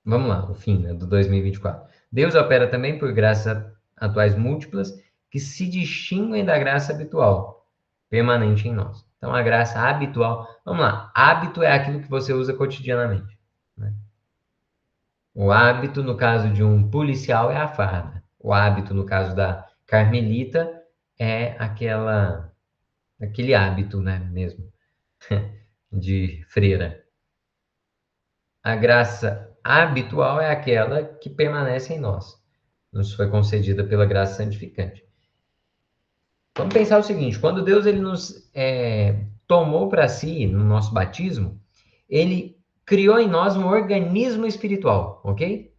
vamos lá, o fim, né, do 2024. Deus opera também por graças atuais múltiplas que se distinguem da graça habitual, permanente em nós. Então, a graça habitual, vamos lá, hábito é aquilo que você usa cotidianamente, né? O hábito, no caso de um policial, é a farda. O hábito, no caso da carmelita, é aquele hábito, né, mesmo, de freira. A graça habitual é aquela que permanece em nós. Nos foi concedida pela graça santificante. Vamos pensar o seguinte: quando Deus ele nos tomou para si no nosso batismo, ele criou em nós um organismo espiritual, ok?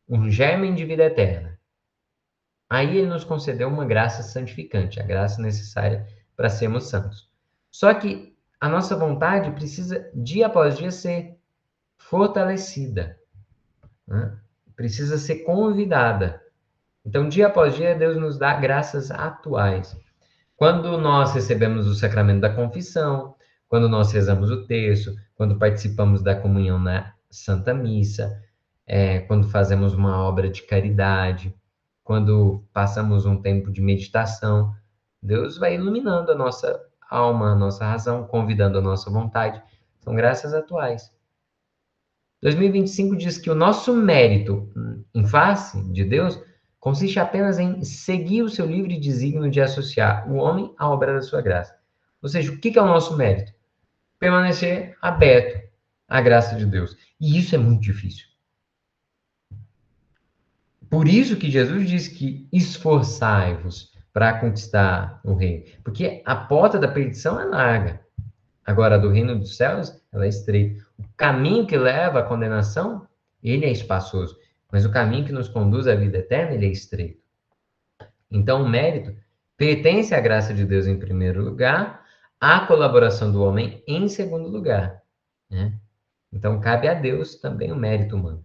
Um germe de vida eterna. Aí ele nos concedeu uma graça santificante, a graça necessária para sermos santos. Só que a nossa vontade precisa, dia após dia, ser fortalecida, né? Precisa ser convidada. Então, dia após dia, Deus nos dá graças atuais. Quando nós recebemos o sacramento da confissão, quando nós rezamos o terço, quando participamos da comunhão na Santa Missa, quando fazemos uma obra de caridade, quando passamos um tempo de meditação, Deus vai iluminando a nossa alma, a nossa razão, convidando a nossa vontade. São graças atuais. 2025 diz que o nosso mérito em face de Deus consiste apenas em seguir o seu livre desígnio de associar o homem à obra da sua graça. Ou seja, o que é o nosso mérito? Permanecer aberto à graça de Deus. E isso é muito difícil. Por isso que Jesus diz que esforçai-vos para conquistar o reino. Porque a porta da perdição é larga. Agora, a do reino dos céus, ela é estreita. O caminho que leva à condenação, ele é espaçoso. Mas o caminho que nos conduz à vida eterna, ele é estreito. Então, o mérito pertence à graça de Deus em primeiro lugar, à colaboração do homem em segundo lugar, né? Então, cabe a Deus também o mérito humano.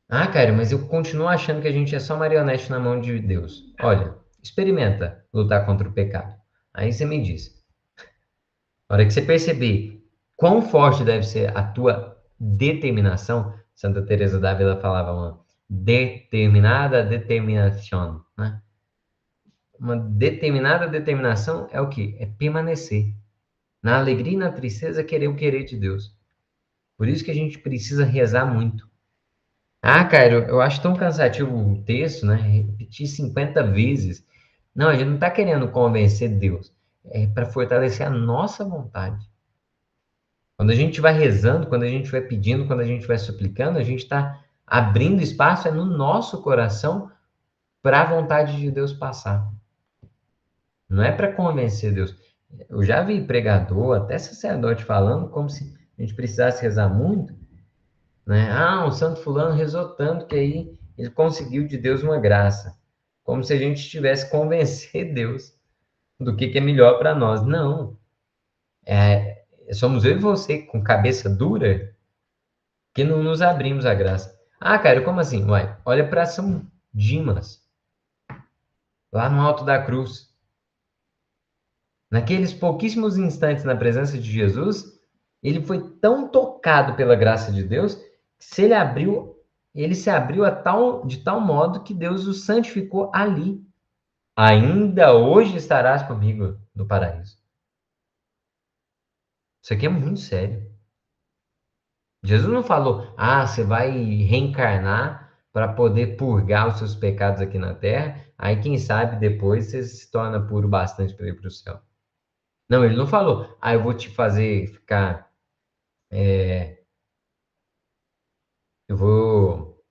Ah, cara, mas eu continuo achando que a gente é só marionete na mão de Deus. Olha, experimenta lutar contra o pecado. Aí você me diz. Na hora que você perceber quão forte deve ser a tua determinação, Santa Teresa d'Ávila falava uma determinada determinação, né? Uma determinada determinação é o quê? É permanecer. Na alegria e na tristeza, querer o querer de Deus. Por isso que a gente precisa rezar muito. Ah, cara, eu acho tão cansativo o texto, né? Repetir 50 vezes. Não, a gente não está querendo convencer Deus. É para fortalecer a nossa vontade. Quando a gente vai rezando, quando a gente vai pedindo, quando a gente vai suplicando, a gente está abrindo espaço no nosso coração para a vontade de Deus passar. Não é para convencer Deus. Eu já vi pregador, até sacerdote falando como se a gente precisasse rezar muito né? Ah, o santo fulano rezou tanto que aí ele conseguiu de Deus uma graça. Como se a gente tivesse que convencer Deus do que é melhor para nós. Não. Somos eu e você com cabeça dura que não nos abrimos à graça. Ah, cara, como assim? Uai, olha para São Dimas, lá no alto da cruz. Naqueles pouquíssimos instantes na presença de Jesus, ele foi tão tocado pela graça de Deus, que se ele se abriu de tal modo que Deus o santificou ali. Ainda hoje estarás comigo no paraíso. Isso aqui é muito sério. Jesus não falou, ah, você vai reencarnar para poder purgar os seus pecados aqui na terra, aí quem sabe depois você se torna puro bastante para ir para o céu. Não, ele não falou, ah, eu vou te fazer ficar, eu vou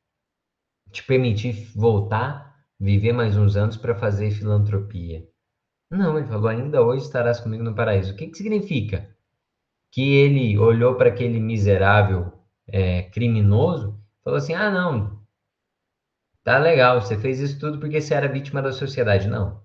te permitir voltar, viver mais uns anos para fazer filantropia. Não, ele falou, ainda hoje estarás comigo no paraíso. O que que significa? Que ele olhou para aquele miserável criminoso, falou assim, ah, não, tá legal, você fez isso tudo porque você era vítima da sociedade. Não.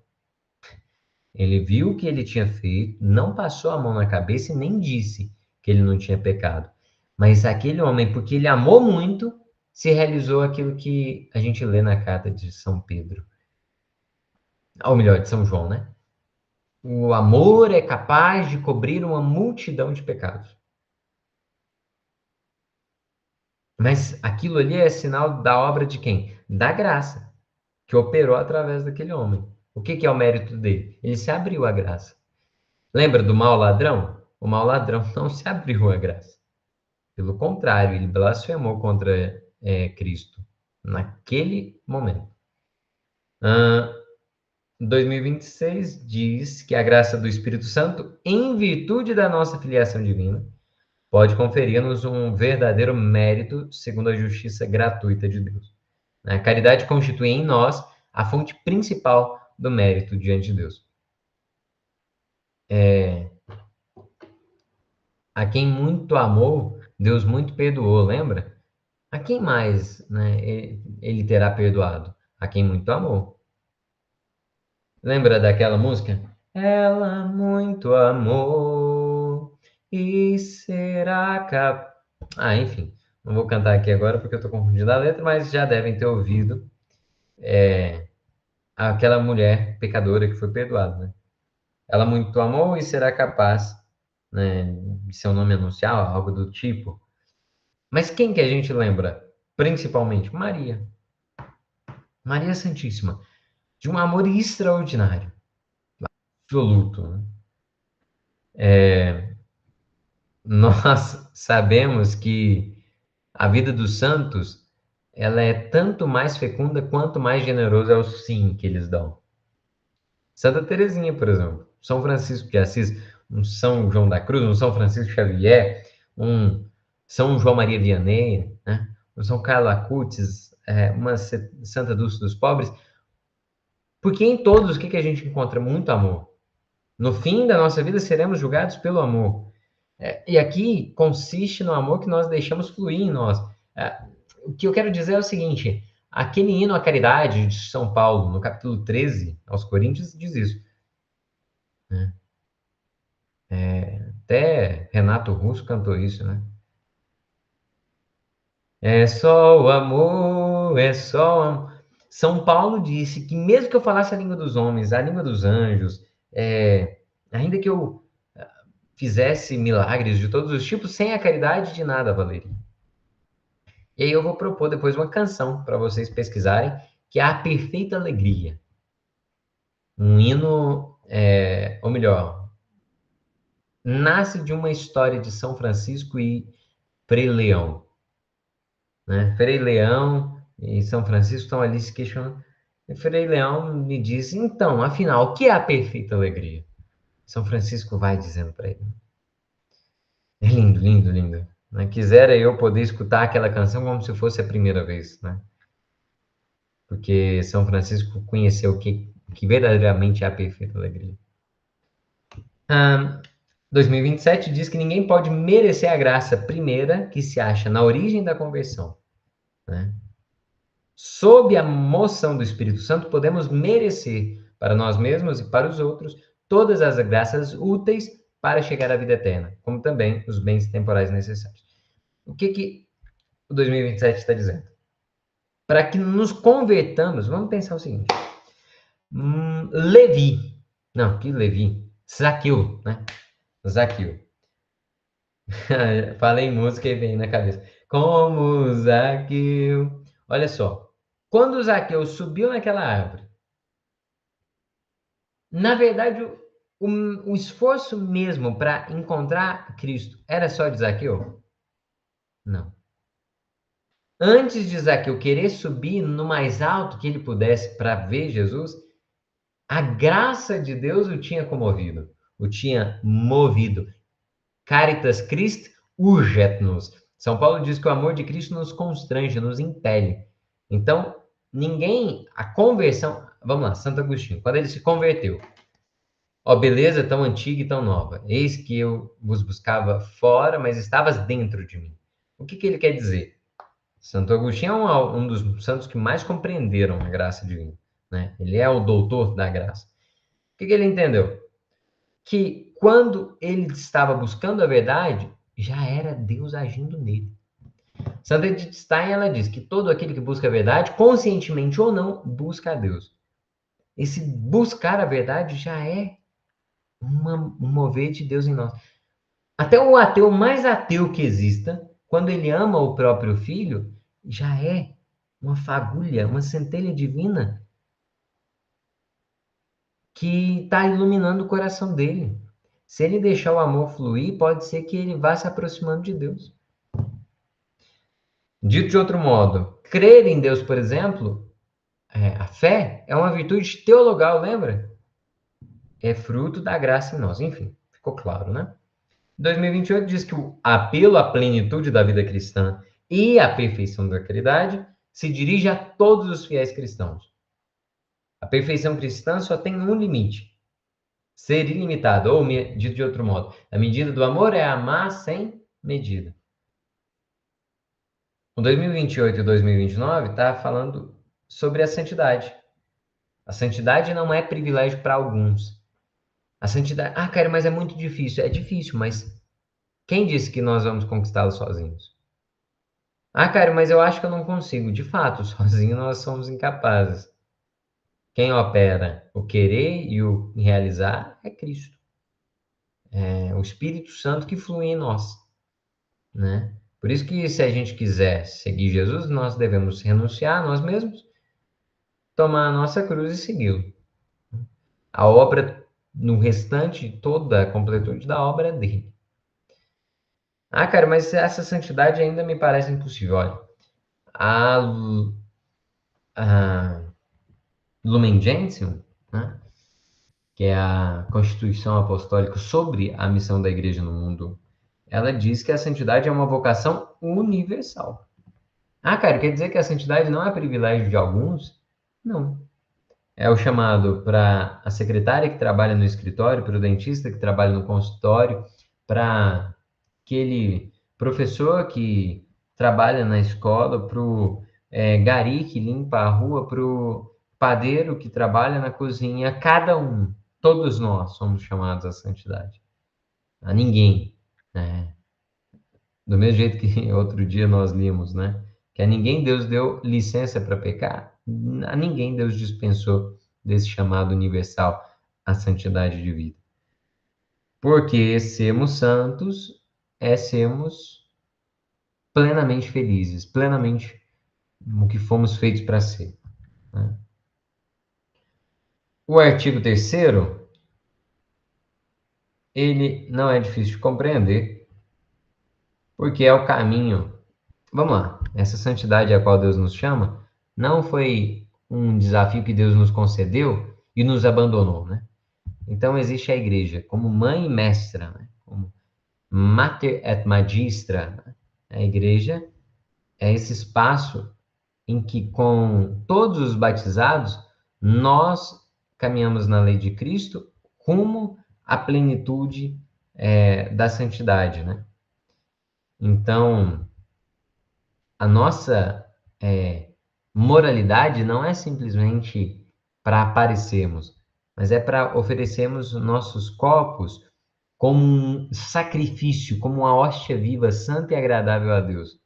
Ele viu o que ele tinha feito, não passou a mão na cabeça e nem disse que ele não tinha pecado. Mas aquele homem, porque ele amou muito, se realizou aquilo que a gente lê na carta de São Pedro. Ou melhor, de São João, né? O amor é capaz de cobrir uma multidão de pecados. Mas aquilo ali é sinal da obra de quem? Da graça, que operou através daquele homem. O que que é o mérito dele? Ele se abriu à graça. Lembra do mau ladrão? O mau ladrão não se abriu à graça. Pelo contrário, ele blasfemou contra Cristo naquele momento. Ah, 2026 diz que a graça do Espírito Santo, em virtude da nossa filiação divina, pode conferir-nos um verdadeiro mérito segundo a justiça gratuita de Deus. A caridade constitui em nós a fonte principal do mérito diante de Deus. A quem muito amou, Deus muito perdoou, lembra? A quem mais, né, ele terá perdoado? A quem muito amou. Lembra daquela música? Ela muito amou e será capaz. Ah, enfim, não vou cantar aqui agora porque eu estou confundindo a letra, mas já devem ter ouvido aquela mulher pecadora que foi perdoada, né? Ela muito amou e será capaz, né, de seu nome anunciar, algo do tipo. Mas quem que a gente lembra? Principalmente Maria. Maria Santíssima. De um amor extraordinário, absoluto, né? Nós sabemos que a vida dos santos, ela é tanto mais fecunda quanto mais generoso é o sim que eles dão. Santa Teresinha, por exemplo, São Francisco de Assis, um São João da Cruz, um São Francisco Xavier, um São João Maria Vianney, né? Um São Carlos Acutis, uma Santa Dulce dos Pobres, porque em todos o que que a gente encontra? Muito amor. No fim da nossa vida seremos julgados pelo amor. E aqui consiste no amor que nós deixamos fluir em nós. O que eu quero dizer é o seguinte: aquele hino à caridade de São Paulo, no capítulo 13, aos Coríntios, diz isso. Né? Até Renato Russo cantou isso, né? É só o amor, é só o amor. São Paulo disse que mesmo que eu falasse a língua dos homens, a língua dos anjos, ainda que eu fizesse milagres de todos os tipos, sem a caridade de nada valeria. E aí eu vou propor depois uma canção para vocês pesquisarem, que é a Perfeita Alegria. Um hino, ou melhor, nasce de uma história de São Francisco e Frei Leão. Né? Frei Leão e São Francisco estão ali se questionando. E Frei Leão me diz, então, afinal, o que é a perfeita alegria? São Francisco vai dizendo para ele. É lindo, lindo, lindo. Né? Quisera eu poder escutar aquela canção como se fosse a primeira vez, né? Porque São Francisco conheceu o que verdadeiramente é a perfeita alegria. Ah, 2027 diz que ninguém pode merecer a graça primeira que se acha na origem da conversão, né? Sob a moção do Espírito Santo, podemos merecer para nós mesmos e para os outros todas as graças úteis para chegar à vida eterna, como também os bens temporais necessários. O que o 2027 está dizendo? Para que nos convertamos, vamos pensar o seguinte: Levi, não, que Levi? Zaqueu, né? Zaqueu. Falei em música e vem na cabeça. Como Zaqueu. Olha só. Quando o Zaqueu subiu naquela árvore, na verdade, o esforço mesmo para encontrar Cristo era só de Zaqueu? Não. Antes de Zaqueu querer subir no mais alto que ele pudesse para ver Jesus, a graça de Deus o tinha comovido, o tinha movido. Caritas Christ urget-nos. São Paulo diz que o amor de Cristo nos constrange, nos impele. Então, a conversão, vamos lá, Santo Agostinho, quando ele se converteu, ó, beleza tão antiga e tão nova, eis que eu vos buscava fora, mas estavas dentro de mim. O que ele quer dizer? Santo Agostinho é um dos santos que mais compreenderam a graça divina, né? Ele é o doutor da graça. O que ele entendeu? Que quando ele estava buscando a verdade, já era Deus agindo nele. Santa Edith Stein, ela diz que todo aquele que busca a verdade, conscientemente ou não, busca a Deus. Esse buscar a verdade já é um mover de Deus em nós. Até o ateu mais ateu que exista, quando ele ama o próprio filho, já é uma fagulha, uma centelha divina que está iluminando o coração dele. Se ele deixar o amor fluir, pode ser que ele vá se aproximando de Deus. Dito de outro modo, crer em Deus, por exemplo, a fé é uma virtude teologal, lembra? É fruto da graça em nós. Enfim, ficou claro, né? 2028 diz que o apelo à plenitude da vida cristã e à perfeição da caridade se dirige a todos os fiéis cristãos. A perfeição cristã só tem um limite: ser ilimitado, ou dito de outro modo, a medida do amor é amar sem medida. O 2028 e o 2029 está falando sobre a santidade. A santidade não é privilégio para alguns. A santidade, cara, mas é muito difícil. É difícil, mas quem disse que nós vamos conquistá-lo sozinhos? Cara, mas eu acho que eu não consigo. De fato, sozinho nós somos incapazes. Quem opera o querer e o realizar é Cristo. É o Espírito Santo que flui em nós, né? Por isso que se a gente quiser seguir Jesus, nós devemos renunciar a nós mesmos, tomar a nossa cruz e segui-lo. A obra, no restante, toda a completude da obra é dele. Cara, mas essa santidade ainda me parece impossível. Olha, a, a Lumen Gentium, né, que é a Constituição Apostólica sobre a missão da Igreja no mundo, ela diz que a santidade é uma vocação universal. Cara, quer dizer que a santidade não é privilégio de alguns? Não. É o chamado para a secretária que trabalha no escritório, para o dentista que trabalha no consultório, para aquele professor que trabalha na escola, para o gari que limpa a rua, para o padeiro que trabalha na cozinha. Cada um, todos nós somos chamados à santidade. A ninguém, né? Do mesmo jeito que outro dia nós limos, né? Que a ninguém Deus deu licença para pecar, a ninguém Deus dispensou desse chamado universal à santidade de vida. Porque sermos santos é sermos plenamente felizes, plenamente o que fomos feitos para ser, né? O artigo 3º, ele não é difícil de compreender, porque é o caminho. Vamos lá, essa santidade a qual Deus nos chama não foi um desafio que Deus nos concedeu e nos abandonou, né? Então existe a igreja como mãe e mestra, né? Como mater et magistra, né? A igreja é esse espaço em que, com todos os batizados, nós caminhamos na lei de Cristo rumo à plenitude da santidade, né? Então, a nossa moralidade não é simplesmente para aparecermos, mas é para oferecermos nossos corpos como um sacrifício, como uma hóstia viva, santa e agradável a Deus.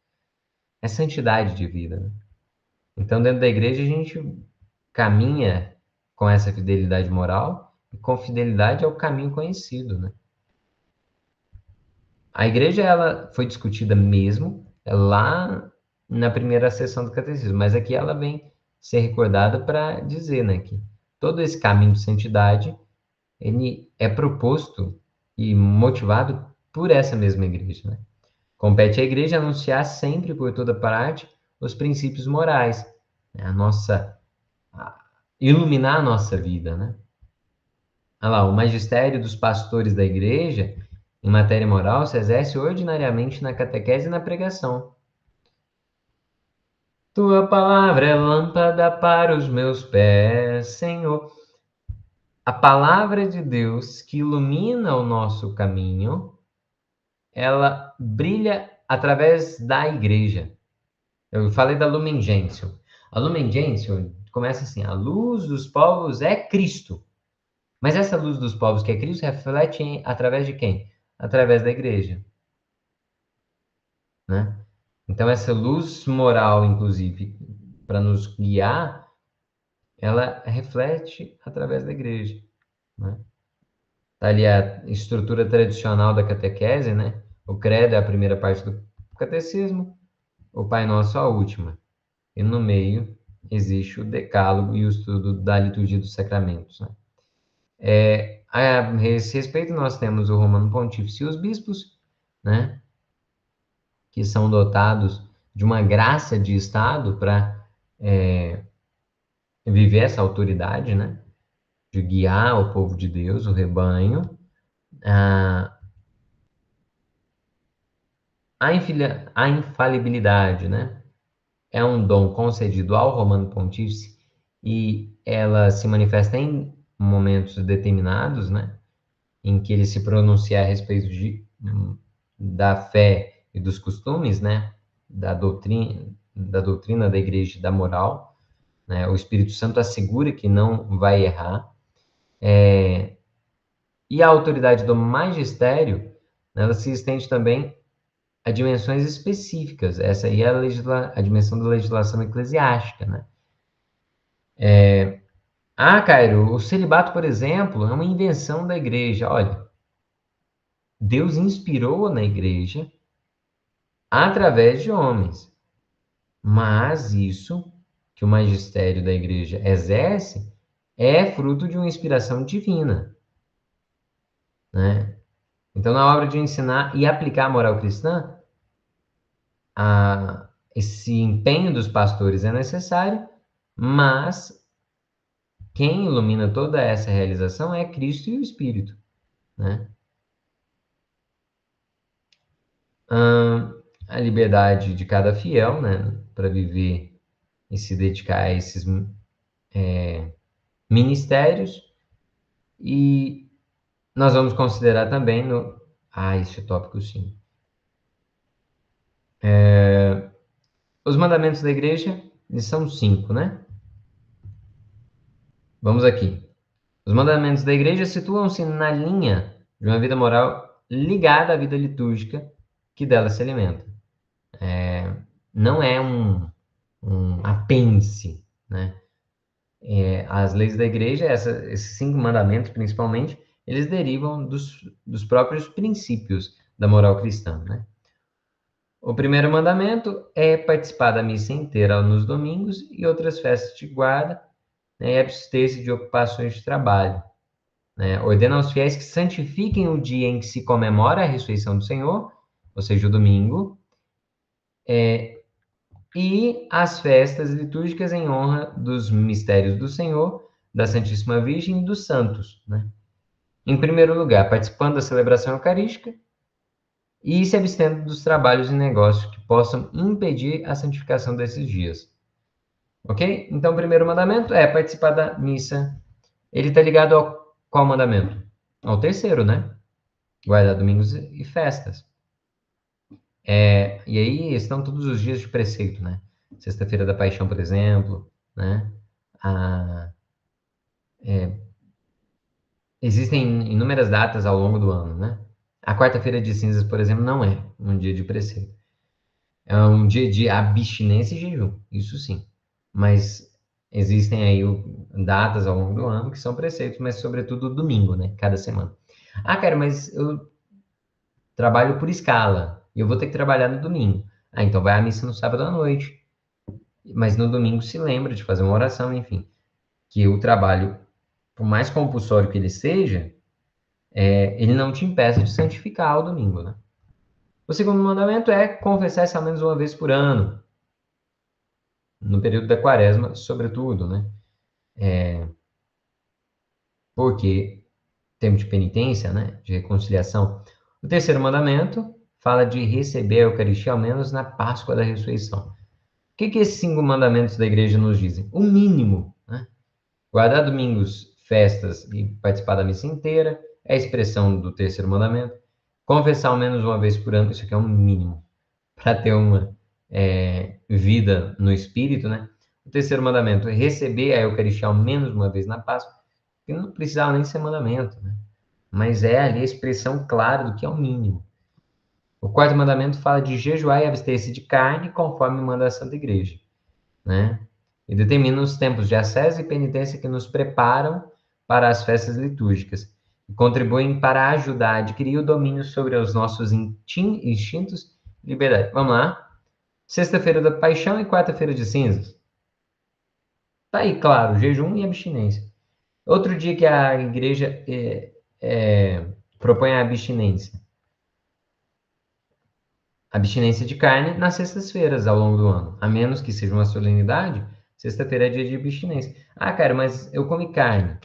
É santidade de vida, né? Então, dentro da igreja, a gente caminha com essa fidelidade moral e com fidelidade ao caminho conhecido, né? A igreja, ela foi discutida mesmo lá na primeira sessão do catecismo, mas aqui ela vem ser recordada para dizer, né, que todo esse caminho de santidade, ele é proposto e motivado por essa mesma igreja, né? Compete à igreja anunciar sempre por toda parte os princípios morais, né? Iluminar a nossa vida, né? Olha lá, o magistério dos pastores da igreja, em matéria moral, se exerce ordinariamente na catequese e na pregação. Tua palavra é lâmpada para os meus pés, Senhor. A palavra de Deus que ilumina o nosso caminho, ela brilha através da igreja. Eu falei da Lumen Gentium. A Lumen Gentium começa assim: a luz dos povos é Cristo. Mas essa luz dos povos que é Cristo reflete através de quem? Através da igreja, né? Então essa luz moral, inclusive, para nos guiar, ela reflete através da igreja, né? Tá ali a estrutura tradicional da catequese, né? O credo é a primeira parte do catecismo, o Pai Nosso a última. E no meio existe o decálogo e o estudo da liturgia dos sacramentos, né? A esse respeito, nós temos o Romano Pontífice e os bispos, né? Que são dotados de uma graça de Estado para viver essa autoridade, né? De guiar o povo de Deus, o rebanho. A, a infalibilidade, né? É um dom concedido ao Romano Pontífice e ela se manifesta em momentos determinados, né? Em que ele se pronuncia a respeito da fé e dos costumes, né? Da doutrina da igreja e da moral, né? O Espírito Santo assegura que não vai errar. E a autoridade do magistério, né, ela se estende também a dimensões específicas. Essa aí é a dimensão da legislação eclesiástica, né? Cairo, o celibato, por exemplo, é uma invenção da igreja. Olha, Deus inspirou na igreja através de homens, mas isso que o magistério da igreja exerce é fruto de uma inspiração divina, né? Então, na obra de ensinar e aplicar a moral cristã, esse empenho dos pastores é necessário, mas quem ilumina toda essa realização é Cristo e o Espírito, né? A liberdade de cada fiel, né, para viver e se dedicar a esses ministérios, e nós vamos considerar também no... esse tópico sim. Os mandamentos da igreja, eles são 5, né? Vamos aqui. Os mandamentos da igreja situam-se na linha de uma vida moral ligada à vida litúrgica que dela se alimenta. Não é um apêndice, né? As leis da igreja, esses 5 mandamentos principalmente, eles derivam dos próprios princípios da moral cristã, né? O primeiro mandamento é participar da missa inteira nos domingos e outras festas de guarda, né, e abster-se de ocupações de trabalho, né? Ordena aos fiéis que santifiquem o dia em que se comemora a ressurreição do Senhor, ou seja, o domingo, e as festas litúrgicas em honra dos mistérios do Senhor, da Santíssima Virgem e dos santos, né? Em primeiro lugar, participando da celebração eucarística e se abstendo dos trabalhos e negócios que possam impedir a santificação desses dias. Ok? Então, o primeiro mandamento é participar da missa. Ele está ligado ao qual mandamento? Ao terceiro, né? guardar domingos e festas. E aí estão todos os dias de preceito, né? Sexta-feira da Paixão, por exemplo, né? A, Existem inúmeras datas ao longo do ano, né? A quarta-feira de cinzas, por exemplo, não é um dia de preceito. É um dia de abstinência e jejum, isso sim. Mas existem aí datas ao longo do ano que são preceitos, mas sobretudo o domingo, né? Cada semana. Ah, cara, mas eu trabalho por escala e eu vou ter que trabalhar no domingo. Ah, então vai à missa no sábado à noite. Mas no domingo se lembra de fazer uma oração, enfim. Que o trabalho, por mais compulsório que ele seja, ele não te impeça de santificar o domingo, né? O segundo mandamento é confessar-se ao menos uma vez por ano, no período da quaresma, sobretudo, né? Porque tempo de penitência, né? De reconciliação. O terceiro mandamento fala de receber a Eucaristia ao menos na Páscoa da Ressurreição. O que que esses 5 mandamentos da igreja nos dizem? O mínimo, né? Guardar domingos, festas e participar da missa inteira é a expressão do terceiro mandamento. Confessar ao menos uma vez por ano, isso aqui é um mínimo para ter uma vida no espírito, né? O terceiro mandamento é receber a Eucaristia ao menos uma vez na Páscoa, que não precisava nem ser mandamento, né? Mas é ali a expressão clara do que é o mínimo. O quarto mandamento fala de jejuar e abster-se de carne, conforme manda a Santa Igreja, né? E determina os tempos de ascese e penitência que nos preparam para as festas litúrgicas e contribuem para ajudar a adquirir o domínio sobre os nossos instintos e liberdade. Vamos lá? Sexta-feira da Paixão e quarta-feira de cinzas. Tá aí, claro, jejum e abstinência. Outro dia que a igreja propõe a abstinência. Abstinência de carne nas sextas-feiras ao longo do ano. A menos que seja uma solenidade, sexta-feira é dia de abstinência. Ah, cara, mas eu comi carne.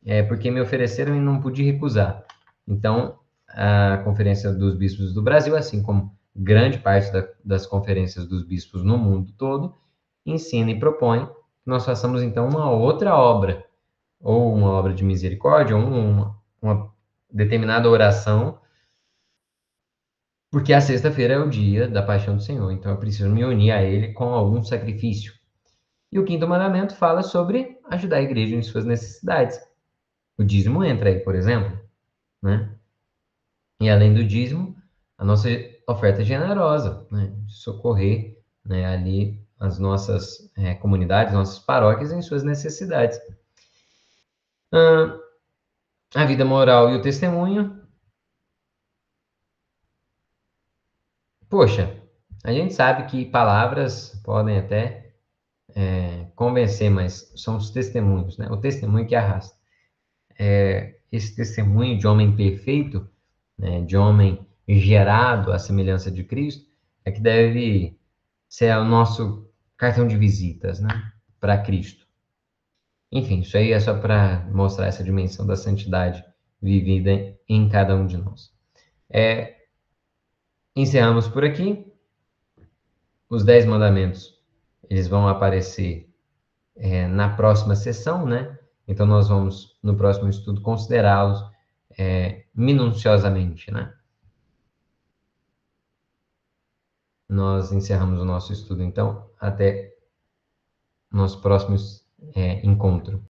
É porque me ofereceram e não pude recusar. Então, a Conferência dos Bispos do Brasil, assim como grande parte das conferências dos bispos no mundo todo, ensina e propõe que nós façamos então uma outra obra, ou uma obra de misericórdia, ou uma determinada oração, porque a sexta-feira é o dia da paixão do Senhor, então eu preciso me unir a Ele com algum sacrifício. E o quinto mandamento fala sobre ajudar a igreja em suas necessidades. O dízimo entra aí, por exemplo, né? E além do dízimo, a nossa oferta generosa, né? De socorrer, né, ali as nossas comunidades, nossas paróquias em suas necessidades. A vida moral e o testemunho. Poxa, a gente sabe que palavras podem até convencer, mas são os testemunhos, né? O testemunho que arrasta. Esse testemunho de homem perfeito, né, de homem gerado à semelhança de Cristo, é que deve ser o nosso cartão de visitas, né, para Cristo. Enfim, isso aí é só para mostrar essa dimensão da santidade vivida em cada um de nós. Encerramos por aqui. Os 10 mandamentos, eles vão aparecer na próxima sessão, né? Então, nós vamos, no próximo estudo, considerá-los minuciosamente, né? Nós encerramos o nosso estudo, então, até nosso próximo encontro.